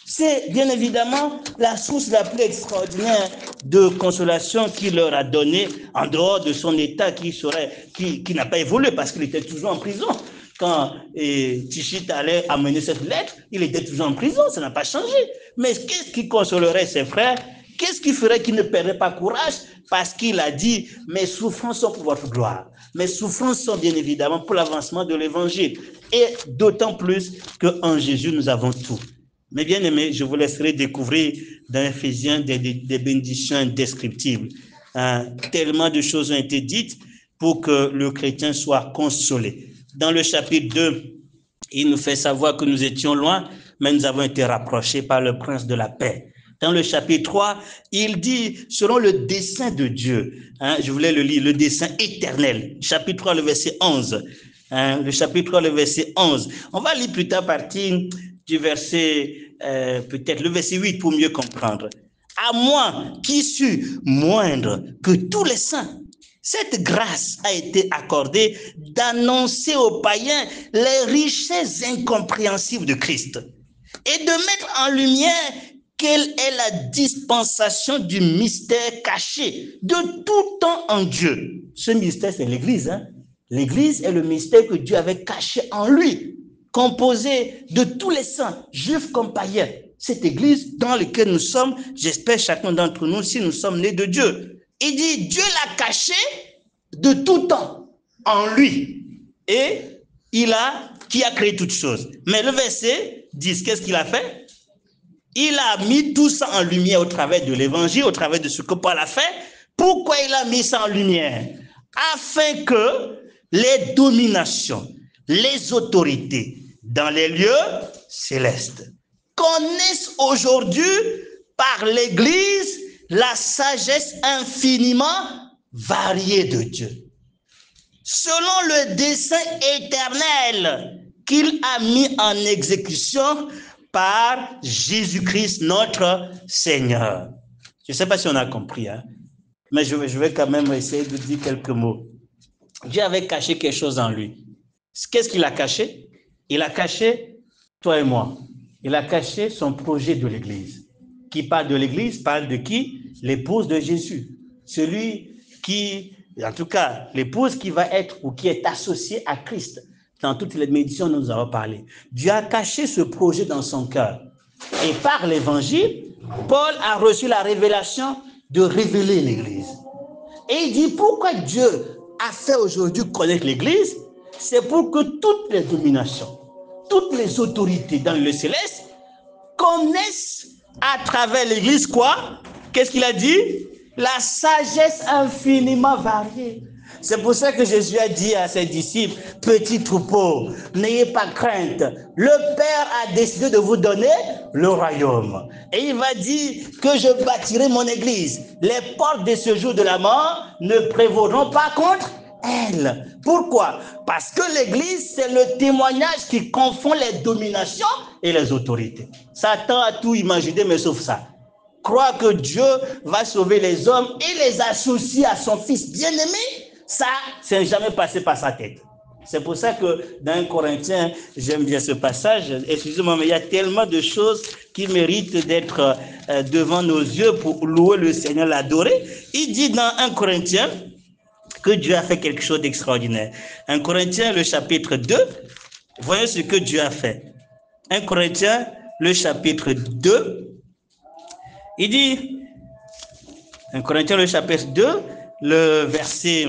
C'est bien évidemment la source la plus extraordinaire de consolation qu'il leur a donnée en dehors de son état qui n'a pas évolué parce qu'il était toujours en prison. Quand Tichit allait amener cette lettre, il était toujours en prison, ça n'a pas changé. Mais qu'est-ce qui consolerait ses frères? Qu'est-ce qui ferait qu'il ne perdrait pas courage? Parce qu'il a dit, mes souffrances sont pour votre gloire. Mes souffrances sont bien évidemment pour l'avancement de l'évangile. Et d'autant plus qu'en Jésus, nous avons tout. Mais bien aimés, je vous laisserai découvrir dans Éphésiens des bénédictions indescriptibles. Tellement de choses ont été dites pour que le chrétien soit consolé. Dans le chapitre 2, il nous fait savoir que nous étions loin, mais nous avons été rapprochés par le prince de la paix. Dans le chapitre 3, il dit, selon le dessein de Dieu, je voulais le lire, le dessein éternel, chapitre 3, le verset 11. Le chapitre 3, le verset 11. On va lire plus tard partir du verset, peut-être le verset 8 pour mieux comprendre. À moi, qui suis moindre que tous les saints, cette grâce a été accordée d'annoncer aux païens les richesses incompréhensibles de Christ et de mettre en lumière quelle est la dispensation du mystère caché de tout temps en Dieu. Ce mystère, c'est l'Église. L'Église est le mystère que Dieu avait caché en lui, composé de tous les saints, juifs comme païens. Cette Église dans laquelle nous sommes, j'espère chacun d'entre nous, si nous sommes nés de Dieu. Il dit, Dieu l'a caché de tout temps en lui. Et qui a créé toutes choses. Mais le verset 10, qu'est-ce qu'il a fait? Il a mis tout ça en lumière au travers de l'évangile, au travers de ce que Paul a fait. Pourquoi il a mis ça en lumière? Afin que les dominations, les autorités dans les lieux célestes connaissent aujourd'hui par l'Église la sagesse infiniment variée de Dieu, selon le dessein éternel qu'il a mis en exécution par Jésus-Christ notre Seigneur. Je ne sais pas si on a compris, mais je vais quand même essayer de dire quelques mots. Dieu avait caché quelque chose en lui. Qu'est-ce qu'il a caché? Il a caché toi et moi. Il a caché son projet de l'Église. Qui parle de l'Église parle de qui? L'épouse de Jésus. Celui qui, en tout cas, l'épouse qui va être ou qui est associée à Christ. Dans toutes les méditions, nous avons parlé. Dieu a caché ce projet dans son cœur. Et par l'Évangile, Paul a reçu la révélation de révéler l'Église. Et il dit, pourquoi Dieu a fait aujourd'hui connaître l'Église? C'est pour que toutes les dominations, toutes les autorités dans le céleste connaissent à travers l'Église quoi? Qu'est-ce qu'il a dit? La sagesse infiniment variée. C'est pour ça que Jésus a dit à ses disciples, petit troupeau, n'ayez pas crainte. Le Père a décidé de vous donner le royaume. Et il va dire que je bâtirai mon église. Les portes de ce jour de la mort ne prévaudront pas contre elle. Pourquoi? Parce que l'église, c'est le témoignage qui confond les dominations et les autorités. Satan a tout imaginé, mais sauf ça. Croire que Dieu va sauver les hommes et les associer à son fils bien-aimé, ça n'est jamais passé par sa tête. C'est pour ça que dans 1 Corinthiens, j'aime bien ce passage. Excusez-moi, mais il y a tellement de choses qui méritent d'être devant nos yeux pour louer le Seigneur, l'adorer. Il dit dans 1 Corinthiens que Dieu a fait quelque chose d'extraordinaire. 1 Corinthiens, le chapitre 2, voyons ce que Dieu a fait. 1 Corinthiens, le chapitre 2, il dit, 1 Corinthiens, le chapitre 2, le verset,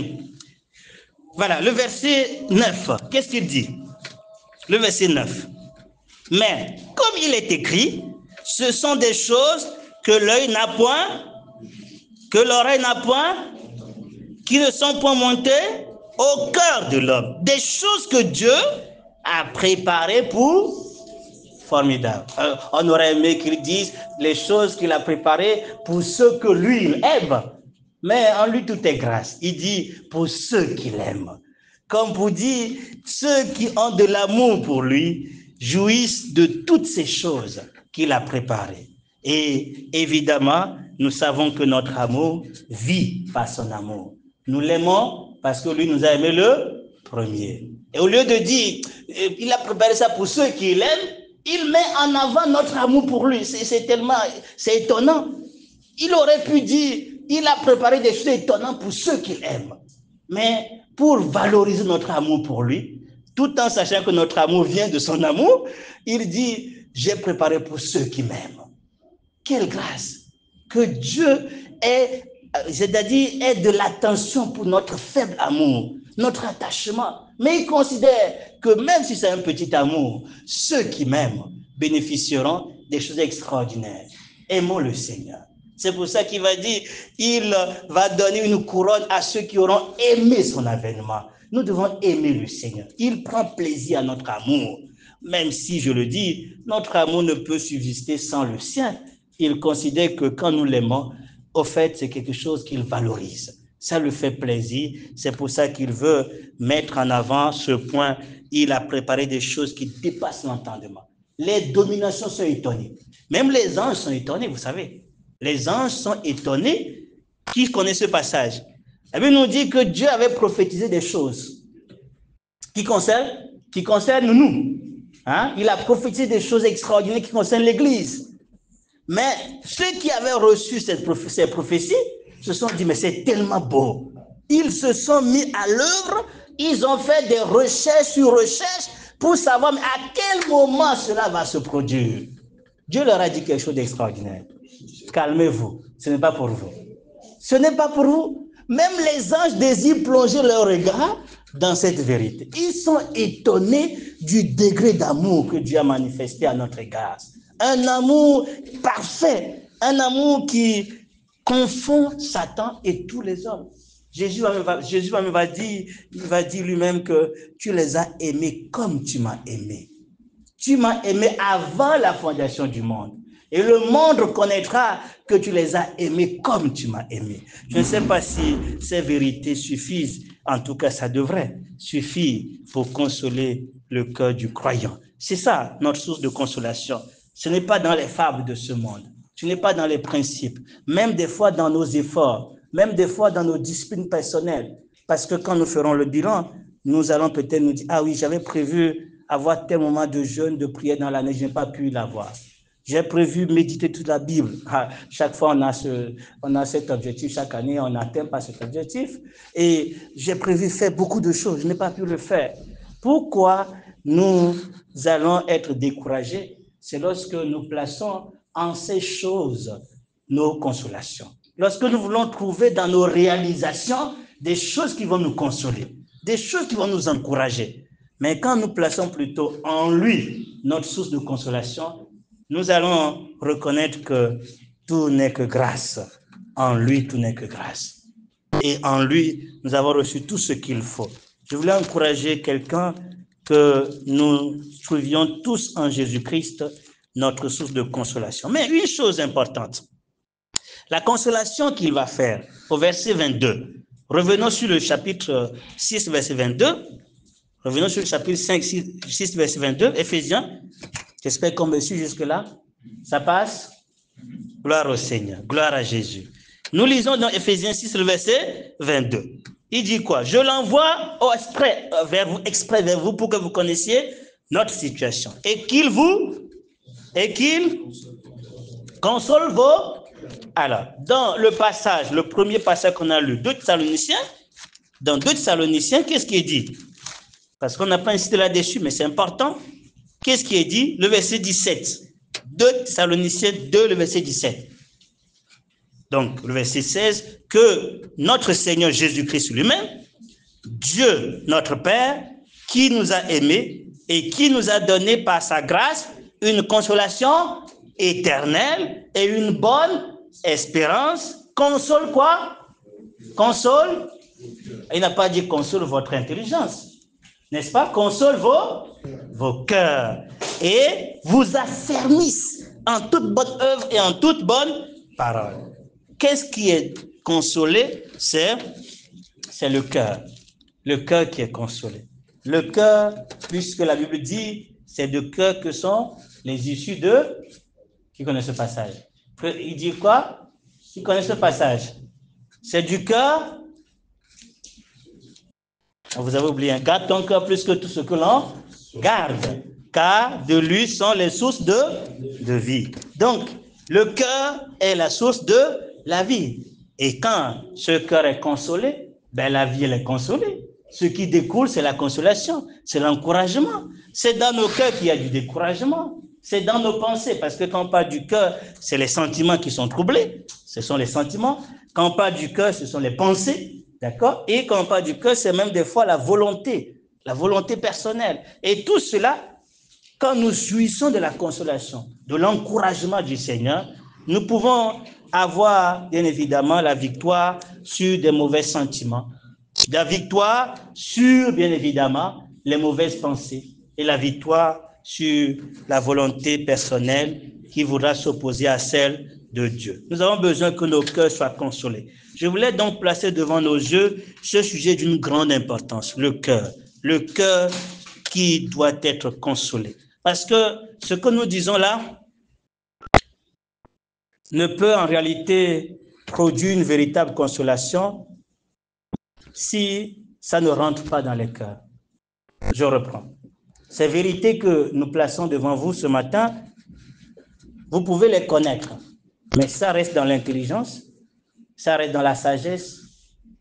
voilà, le verset 9, qu'est-ce qu'il dit? Le verset 9. Mais, comme il est écrit, ce sont des choses que l'œil n'a point, que l'oreille n'a point, qui ne sont point montées au cœur de l'homme. Des choses que Dieu a préparées pour... Formidable. On aurait aimé qu'il dise les choses qu'il a préparées pour ceux que lui, il aime. Mais en lui, tout est grâce. Il dit pour ceux qu'il aime. Comme pour dire, ceux qui ont de l'amour pour lui jouissent de toutes ces choses qu'il a préparées. Et évidemment, nous savons que notre amour vit par son amour. Nous l'aimons parce que lui nous a aimé le premier. Et au lieu de dire, il a préparé ça pour ceux qui l'aiment, il met en avant notre amour pour lui. C'est étonnant. Il aurait pu dire, il a préparé des choses étonnantes pour ceux qu'il aime. Mais pour valoriser notre amour pour lui, tout en sachant que notre amour vient de son amour, il dit, j'ai préparé pour ceux qui m'aiment. Quelle grâce que Dieu ait, c'est-à-dire ait de l'attention pour notre faible amour, notre attachement. Mais il considère que même si c'est un petit amour, ceux qui m'aiment bénéficieront des choses extraordinaires. Aimons le Seigneur. C'est pour ça qu'il va dire, il va donner une couronne à ceux qui auront aimé son avènement. Nous devons aimer le Seigneur. Il prend plaisir à notre amour. Même si, je le dis, notre amour ne peut subsister sans le sien. Il considère que quand nous l'aimons, au fait, c'est quelque chose qu'il valorise. Ça lui fait plaisir. C'est pour ça qu'il veut mettre en avant ce point. Il a préparé des choses qui dépassent l'entendement. Les dominations sont étonnées. Même les anges sont étonnés, vous savez. Les anges sont étonnés. Qui connaît ce passage? La Bible nous dit que Dieu avait prophétisé des choses qui concernent nous. Hein? Il a prophétisé des choses extraordinaires qui concernent l'Église. Mais ceux qui avaient reçu ces prophéties se sont dit, mais c'est tellement beau. Ils se sont mis à l'œuvre, ils ont fait des recherches sur recherches pour savoir mais à quel moment cela va se produire. Dieu leur a dit quelque chose d'extraordinaire. Calmez-vous, ce n'est pas pour vous. Ce n'est pas pour vous. Même les anges désirent plonger leur regard dans cette vérité. Ils sont étonnés du degré d'amour que Dieu a manifesté à notre égard. Un amour parfait, un amour qui confond Satan et tous les hommes. Jésus va dire lui-même que tu les as aimés comme tu m'as aimé. Tu m'as aimé avant la fondation du monde. Et le monde reconnaîtra que tu les as aimés comme tu m'as aimé. Je ne sais pas si ces vérités suffisent. En tout cas, ça devrait suffire pour consoler le cœur du croyant. C'est ça, notre source de consolation. Ce n'est pas dans les fables de ce monde. Ce n'est pas dans les principes. Même des fois dans nos efforts. Même des fois dans nos disciplines personnelles. Parce que quand nous ferons le bilan, nous allons peut-être nous dire, ah oui, j'avais prévu avoir tel moment de jeûne, de prière dans l'année, je n'ai pas pu l'avoir. J'ai prévu méditer toute la Bible. Chaque fois, on a cet objectif. Chaque année, on n'atteint pas cet objectif. Et j'ai prévu faire beaucoup de choses. Je n'ai pas pu le faire. Pourquoi nous allons être découragés? C'est lorsque nous plaçons en ces choses nos consolations. Lorsque nous voulons trouver dans nos réalisations des choses qui vont nous consoler, des choses qui vont nous encourager. Mais quand nous plaçons plutôt en lui notre source de consolation, nous allons reconnaître que tout n'est que grâce. En lui, tout n'est que grâce. et en lui, nous avons reçu tout ce qu'il faut. Je voulais encourager quelqu'un que nous trouvions tous en Jésus-Christ notre source de consolation. Mais une chose importante, la consolation qu'il va faire au verset 22. Revenons sur le chapitre 6, verset 22. Revenons sur le chapitre 5, 6 verset 22, Éphésiens. J'espère qu'on me suit jusque-là. Ça passe? Gloire au Seigneur, gloire à Jésus. Nous lisons dans Éphésiens 6, le verset 22. Il dit quoi? Je l'envoie exprès vers vous pour que vous connaissiez notre situation. Et qu'il console vos... Alors, dans le passage, le premier passage qu'on a lu, 2 Thessaloniciens, dans 2 Thessaloniciens, qu'est-ce qui est dit? Parce qu'on n'a pas insisté là-dessus, mais c'est important. Qu'est-ce qui est dit? Le verset 17. 2 Thessaloniciens 2, le verset 17. Donc, le verset 16, que notre Seigneur Jésus-Christ lui-même, Dieu, notre Père, qui nous a aimés et qui nous a donné par sa grâce une consolation éternelle et une bonne espérance, console quoi? Console? Il n'a pas dit console votre intelligence. N'est-ce pas? Console vos cœurs et vous affermisse en toute bonne œuvre et en toute bonne parole. Qu'est-ce qui est consolé? C'est le cœur. Le cœur qui est consolé. Le cœur, puisque la Bible dit, c'est de cœur que sont les issues de... Qui connaît ce passage? Il dit quoi? Qui connaît ce passage? C'est du cœur... Vous avez oublié, garde ton cœur plus que tout ce que l'on garde, car de lui sont les sources de vie. Donc, le cœur est la source de la vie. Et quand ce cœur est consolé, ben la vie elle est consolée. Ce qui découle, c'est la consolation, c'est l'encouragement. C'est dans nos cœurs qu'il y a du découragement. C'est dans nos pensées, parce que quand on parle du cœur, c'est les sentiments qui sont troublés. Ce sont les sentiments. Quand on parle du cœur, ce sont les pensées. D'accord? Et quand on parle du cœur, c'est même des fois la volonté personnelle. Et tout cela, quand nous jouissons de la consolation, de l'encouragement du Seigneur, nous pouvons avoir, bien évidemment, la victoire sur des mauvais sentiments, la victoire sur, bien évidemment, les mauvaises pensées et la victoire sur la volonté personnelle qui voudra s'opposer à celle de Dieu. Nous avons besoin que nos cœurs soient consolés. Je voulais donc placer devant nos yeux ce sujet d'une grande importance, le cœur. Le cœur qui doit être consolé. Parce que ce que nous disons là ne peut en réalité produire une véritable consolation si ça ne rentre pas dans les cœurs. Je reprends. Ces vérités que nous plaçons devant vous ce matin, vous pouvez les connaître, mais ça reste dans l'intelligence, ça reste dans la sagesse,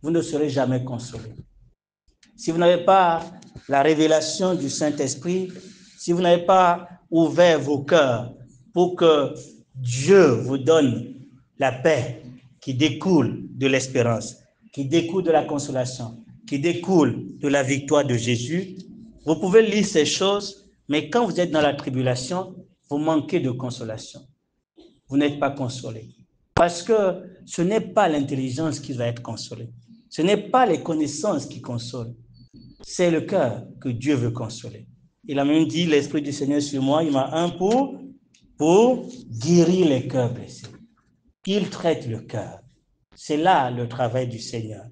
vous ne serez jamais consolé. Si vous n'avez pas la révélation du Saint-Esprit, si vous n'avez pas ouvert vos cœurs pour que Dieu vous donne la paix qui découle de l'espérance, qui découle de la consolation, qui découle de la victoire de Jésus, vous pouvez lire ces choses, mais quand vous êtes dans la tribulation, vous manquez de consolation. Vous n'êtes pas consolé. Parce que ce n'est pas l'intelligence qui va être consolée. Ce n'est pas les connaissances qui consolent. C'est le cœur que Dieu veut consoler. Il a même dit, l'Esprit du Seigneur sur moi, il m'a un pour guérir les cœurs blessés. Il traite le cœur. C'est là le travail du Seigneur.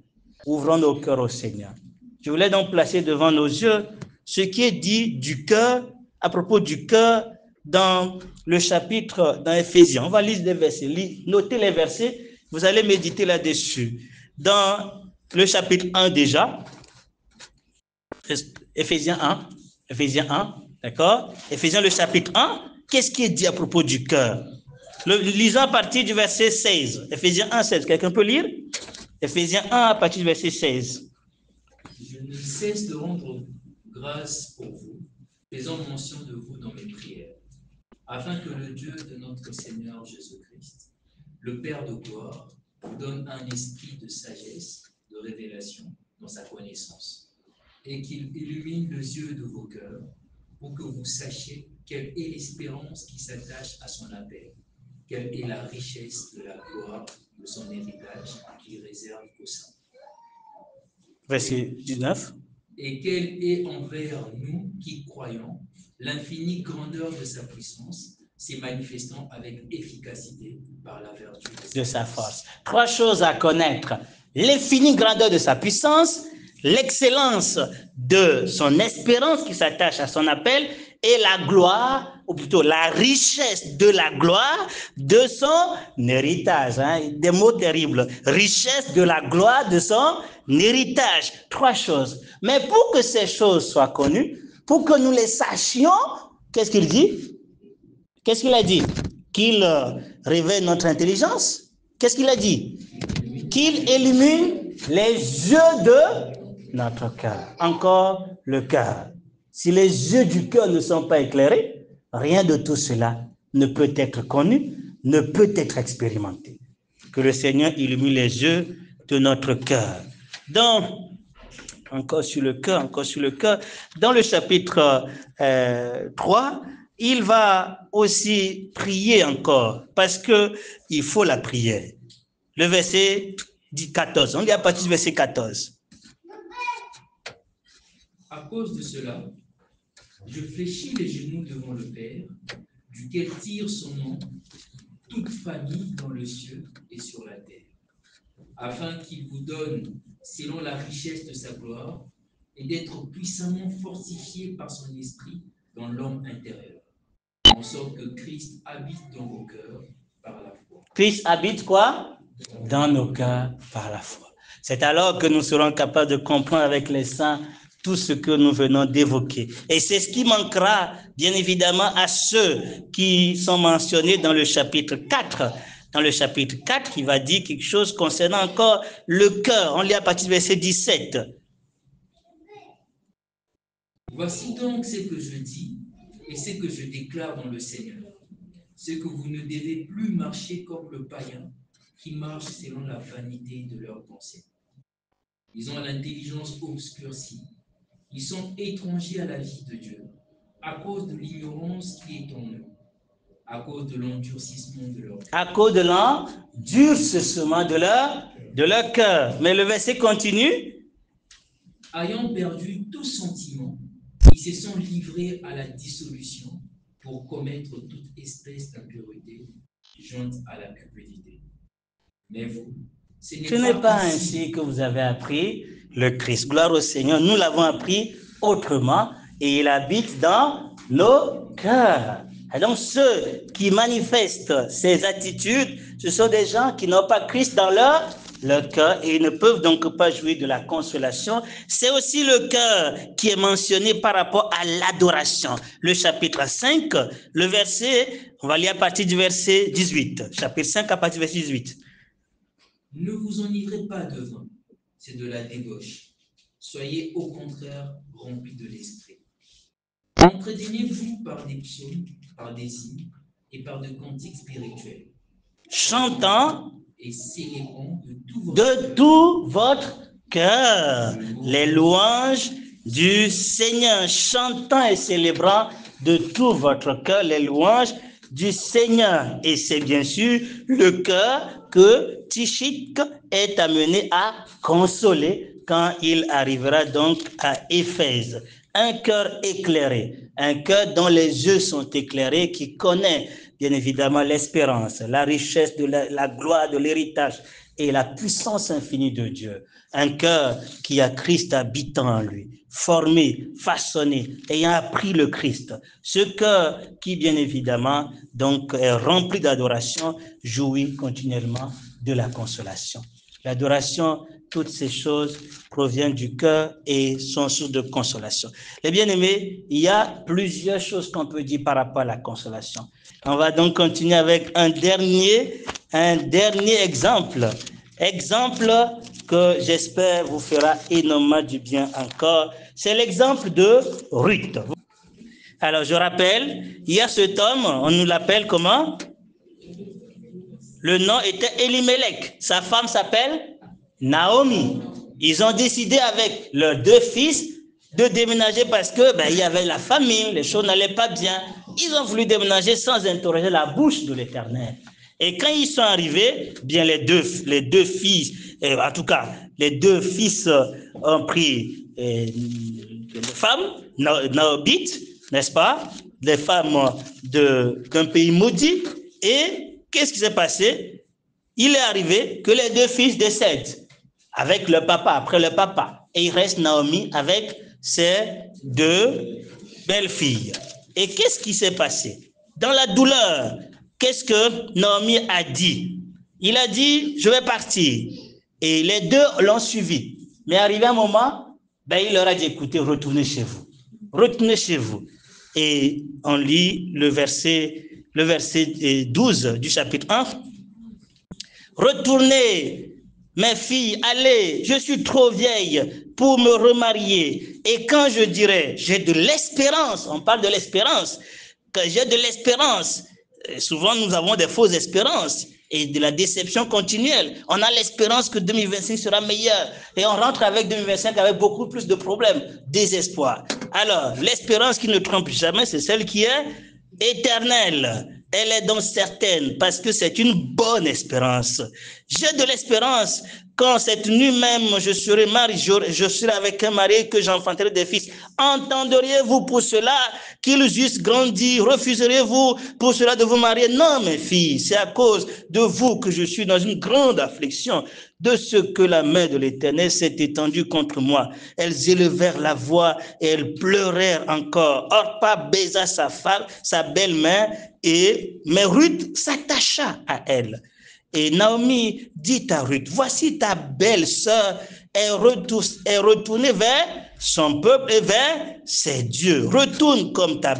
Ouvrons nos cœurs au Seigneur. Je voulais donc placer devant nos yeux ce qui est dit du cœur, à propos du cœur, dans le chapitre, dans Éphésiens. On va lire des versets. Notez les versets, vous allez méditer là-dessus. Dans le chapitre 1 déjà, Éphésiens 1, d'accord? Éphésiens le chapitre 1, qu'est-ce qui est dit à propos du cœur? Lisons à partir du verset 16. Éphésiens 1, 16. Quelqu'un peut lire? Éphésiens 1 à partir du verset 16. Je ne cesse de rendre grâce pour vous, faisant mention de vous dans mes prières, afin que le Dieu de notre Seigneur Jésus-Christ, le Père de gloire, vous donne un esprit de sagesse, de révélation dans sa connaissance, et qu'il illumine les yeux de vos cœurs, pour que vous sachiez quelle est l'espérance qui s'attache à son appel, quelle est la richesse de la gloire de son héritage qu'il réserve aux saints, Verset 19. Et quelle est envers nous qui croyons l'infinie grandeur de sa puissance, s'est manifestant avec efficacité par la vertu de sa force. Trois choses à connaître. L'infinie grandeur de sa puissance, l'excellence de son espérance qui s'attache à son appel et la gloire, ou plutôt la richesse de la gloire de son héritage. Des mots terribles. Richesse de la gloire de son héritage. Trois choses. Mais pour que ces choses soient connues, pour que nous les sachions, qu'est-ce qu'il dit? Qu'est-ce qu'il a dit? Qu'il réveille notre intelligence. Qu'est-ce qu'il a dit? Qu'il illumine les yeux de notre cœur. Encore le cœur. Si les yeux du cœur ne sont pas éclairés, rien de tout cela ne peut être connu, ne peut être expérimenté. Que le Seigneur illumine les yeux de notre cœur. Donc, encore sur le cœur, dans le chapitre 3, il va aussi prier encore, parce qu'il faut la prière. Le verset 14, on lit à partir du verset 14. À cause de cela, je fléchis les genoux devant le Père, duquel tire son nom toute famille dans le ciel et sur la terre, afin qu'il vous donne, selon la richesse de sa gloire, et d'être puissamment fortifié par son esprit dans l'homme intérieur, en sorte que Christ habite dans vos cœurs par la foi. Christ habite quoi? Dans nos cœurs par la foi. C'est alors que nous serons capables de comprendre avec les saints tout ce que nous venons d'évoquer. Et c'est ce qui manquera, bien évidemment, à ceux qui sont mentionnés dans le chapitre 4. Dans le chapitre 4, il va dire quelque chose concernant encore le cœur. On lit à partir du verset 17. Voici donc ce que je dis et ce que je déclare dans le Seigneur. C'est que vous ne devez plus marcher comme le païen qui marche selon la vanité de leurs pensées. Ils ont l'intelligence obscurcie. Ils sont étrangers à la vie de Dieu à cause de l'ignorance qui est en eux, à cause de l'endurcissement de leur cœur. À cause de l'endurcissement de leur cœur. Mais le verset continue. Ayant perdu tout sentiment, ils se sont livrés à la dissolution pour commettre toute espèce d'impureté jointe à la cupidité. Mais vous, ce n'est pas ainsi que vous avez appris le Christ. Gloire au Seigneur, nous l'avons appris autrement et il habite dans nos cœurs. Et donc ceux qui manifestent ces attitudes, ce sont des gens qui n'ont pas Christ dans leur cœur et ils ne peuvent donc pas jouir de la consolation. C'est aussi le cœur qui est mentionné par rapport à l'adoration. Le chapitre 5, le verset, on va lire à partir du verset 18. Chapitre 5 à partir du verset 18. Ne vous enivrez pas de vin, c'est de la débauche. Soyez au contraire remplis de l'esprit. Entretenez-vous par des psaumes, par des hymnes et par de cantiques spirituels. Chantant et célébrant de tout votre cœur les louanges du Seigneur. Chantant et célébrant de tout votre cœur les louanges du Seigneur. Et c'est bien sûr le cœur que Tychik est amené à consoler quand il arrivera donc à Éphèse. Un cœur éclairé, un cœur dont les yeux sont éclairés, qui connaît bien évidemment l'espérance, la richesse de la gloire de l'héritage et la puissance infinie de Dieu. Un cœur qui a Christ habitant en lui, formé, façonné, ayant appris le Christ. Ce cœur qui, bien évidemment, donc est rempli d'adoration, jouit continuellement de la consolation. L'adoration, toutes ces choses proviennent du cœur et sont source de consolation. Les bien-aimés, il y a plusieurs choses qu'on peut dire par rapport à la consolation. On va donc continuer avec un dernier exemple. Exemple que j'espère vous fera énormément du bien encore. C'est l'exemple de Ruth. Alors, je rappelle, il y a cet homme, on nous l'appelle comment? Le nom était Elimelech. Sa femme s'appelle Naomi. Ils ont décidé avec leurs deux fils de déménager parce que il y avait la famine, les choses n'allaient pas bien. Ils ont voulu déménager sans interroger la bouche de l'Éternel. Et quand ils sont arrivés, bien les deux fils, en tout cas, les deux fils ont pris les femmes, Naobites, n'est-ce pas? Les femmes d'un pays maudit. Et qu'est-ce qui s'est passé? Il est arrivé que les deux fils décèdent avec le papa, après le papa. Et il reste Naomi avec ses deux belles-filles. Et qu'est-ce qui s'est passé? Dans la douleur, qu'est-ce que Naomi a dit? Il a dit, je vais partir. Et les deux l'ont suivi. Mais arrivé un moment, il leur a dit, écoutez, retournez chez vous. Retournez chez vous. Et on lit le verset 12 du chapitre 1. Retournez, mes filles, allez, je suis trop vieille pour me remarier. Et quand je dirai, j'ai de l'espérance, on parle de l'espérance, que j'ai de l'espérance, souvent nous avons des fausses espérances et de la déception continuelle. On a l'espérance que 2025 sera meilleur et on rentre avec 2025 avec beaucoup plus de problèmes, désespoir. Alors, l'espérance qui ne trompe jamais, c'est celle qui est éternelle. Elle est donc certaine parce que c'est une bonne espérance. J'ai de l'espérance quand cette nuit même je serai marié, je serai avec un mari que j'enfanterai des fils. Entendriez-vous pour cela qu'ils eussent grandi? Refuseriez-vous pour cela de vous marier? Non, mes filles, c'est à cause de vous que je suis dans une grande affliction, de ce que la main de l'Éternel s'est étendue contre moi. Elles élevèrent la voix et elles pleurèrent encore. Orpa baisa sa femme, sa belle-mère, mais Ruth s'attacha à elle. Et Naomi dit à Ruth, voici ta belle-sœur est retournée vers son peuple et vers ses dieux. Retourne comme ta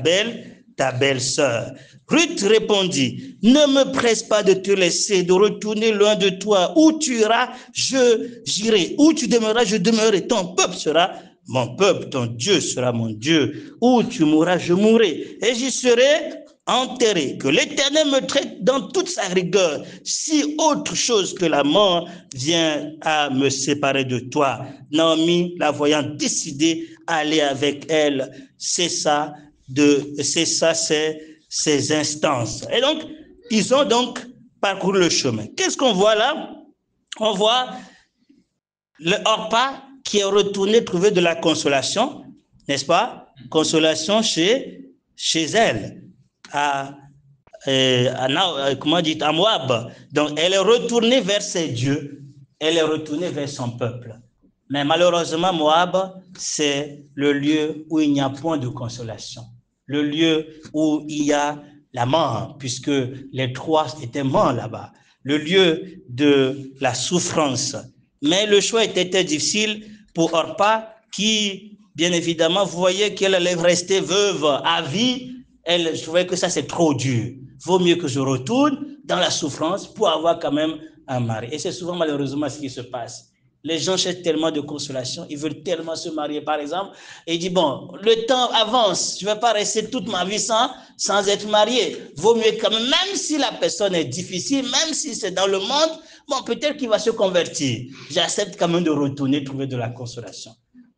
belle-sœur. Ruth répondit, ne me presse pas de te laisser, de retourner loin de toi. Où tu iras, j'irai. Où tu demeureras, je demeurerai. Ton peuple sera mon peuple, ton Dieu sera mon Dieu. Où tu mourras, je mourrai. Et j'y serai enterré. Que l'Éternel me traite dans toute sa rigueur, si autre chose que la mort vient à me séparer de toi. Naomi, la voyant décidée à aller avec elle, c'est ça ces instances. Et donc, ils ont donc parcouru le chemin. Qu'est-ce qu'on voit là? On voit le Orpa qui est retourné trouver de la consolation, n'est-ce pas? Consolation chez elle. À Moab. Donc, elle est retournée vers ses dieux, elle est retournée vers son peuple. Mais malheureusement, Moab, c'est le lieu où il n'y a point de consolation, le lieu où il y a la mort, puisque les trois étaient morts là-bas, le lieu de la souffrance. Mais le choix était difficile pour Orpa, qui, bien évidemment, voyait qu'elle allait rester veuve à vie. Elle trouvait que ça, c'est trop dur. Vaut mieux que je retourne dans la souffrance pour avoir quand même un mari. Et c'est souvent malheureusement ce qui se passe. Les gens cherchent tellement de consolation, ils veulent tellement se marier, par exemple, et ils disent, bon, le temps avance, je ne vais pas rester toute ma vie sans être marié. Vaut mieux quand même si la personne est difficile, même si c'est dans le monde, bon, peut-être qu'il va se convertir. J'accepte quand même de retourner trouver de la consolation.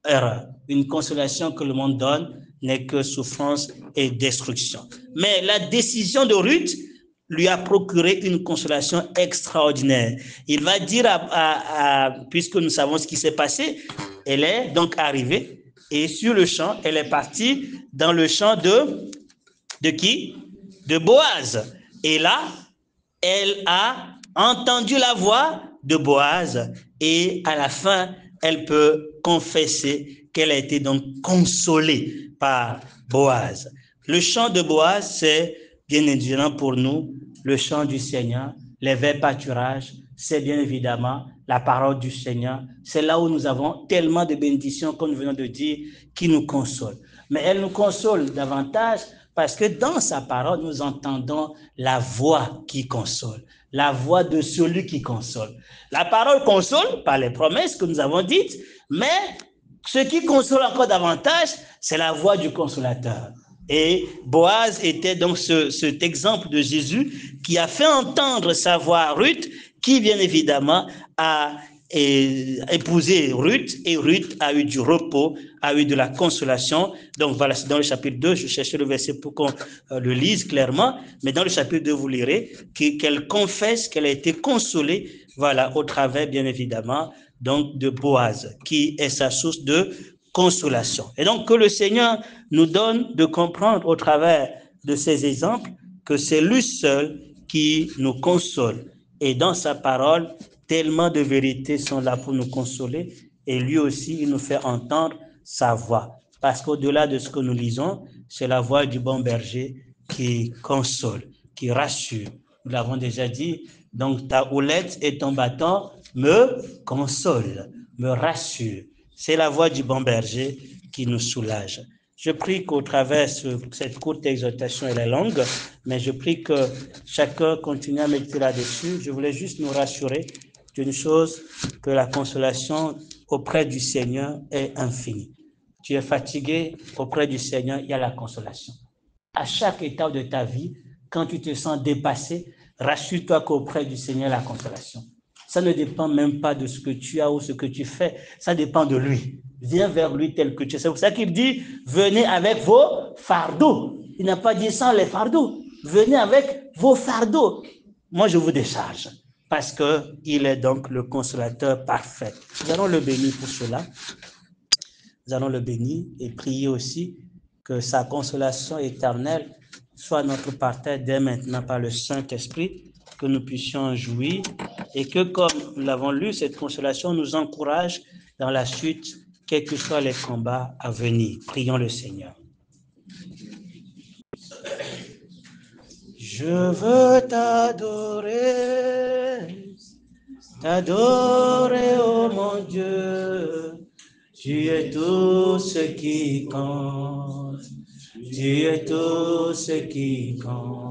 Erreur. Une consolation que le monde donne n'est que souffrance et destruction. Mais la décision de Ruth lui a procuré une consolation extraordinaire. Il va dire, puisque nous savons ce qui s'est passé, elle est donc arrivée et sur le champ, elle est partie dans le champ de qui? De Boaz. Et là, elle a entendu la voix de Boaz et à la fin, elle peut confesser qu'elle a été donc consolée par Boaz. Le chant de Boaz, c'est bien évidemment pour nous le chant du Seigneur, les verts pâturages, c'est bien évidemment la parole du Seigneur. C'est là où nous avons tellement de bénédictions, comme nous venons de dire, qui nous consolent. Mais elle nous console davantage parce que dans sa parole, nous entendons la voix qui console, la voix de celui qui console. La parole console par les promesses que nous avons dites, mais ce qui console encore davantage, c'est la voix du consolateur. Et Boaz était donc cet exemple de Jésus qui a fait entendre sa voix à Ruth, qui bien évidemment a épousé Ruth, et Ruth a eu du repos, a eu de la consolation. Donc voilà, c'est dans le chapitre 2, je cherchais le verset pour qu'on le lise clairement, mais dans le chapitre 2, vous lirez qu'elle confesse qu'elle a été consolée, voilà, au travers, bien évidemment, donc de Boaz, qui est sa source de consolation. Et donc que le Seigneur nous donne de comprendre au travers de ces exemples que c'est lui seul qui nous console. Et dans sa parole, tellement de vérités sont là pour nous consoler, et lui aussi, il nous fait entendre sa voix. Parce qu'au-delà de ce que nous lisons, c'est la voix du bon berger qui console, qui rassure. Nous l'avons déjà dit, donc ta houlette et ton bâton me consolent, me rassurent. C'est la voix du bon berger qui nous soulage. Je prie qu'au travers de cette courte exhortation, elle est longue, mais je prie que chacun continue à méditer là-dessus. Je voulais juste nous rassurer d'une chose, que la consolation auprès du Seigneur est infinie. Tu es fatigué, auprès du Seigneur, il y a la consolation. À chaque étape de ta vie, quand tu te sens dépassé, rassure-toi qu'auprès du Seigneur, la consolation. Ça ne dépend même pas de ce que tu as ou ce que tu fais, ça dépend de lui. Viens vers lui tel que tu es. C'est pour ça qu'il dit, venez avec vos fardeaux. Il n'a pas dit sans les fardeaux. Venez avec vos fardeaux. Moi, je vous décharge parce qu'il est donc le consolateur parfait. Nous allons le bénir pour cela. Nous allons le bénir et prier aussi que sa consolation éternelle soit notre partage dès maintenant par le Saint-Esprit, que nous puissions en jouir et que, comme nous l'avons lu, cette consolation nous encourage dans la suite, quels que soient les combats à venir. Prions le Seigneur. Je veux t'adorer, oh mon Dieu. Tu es tout ce qui compte, tu es tout ce qui compte.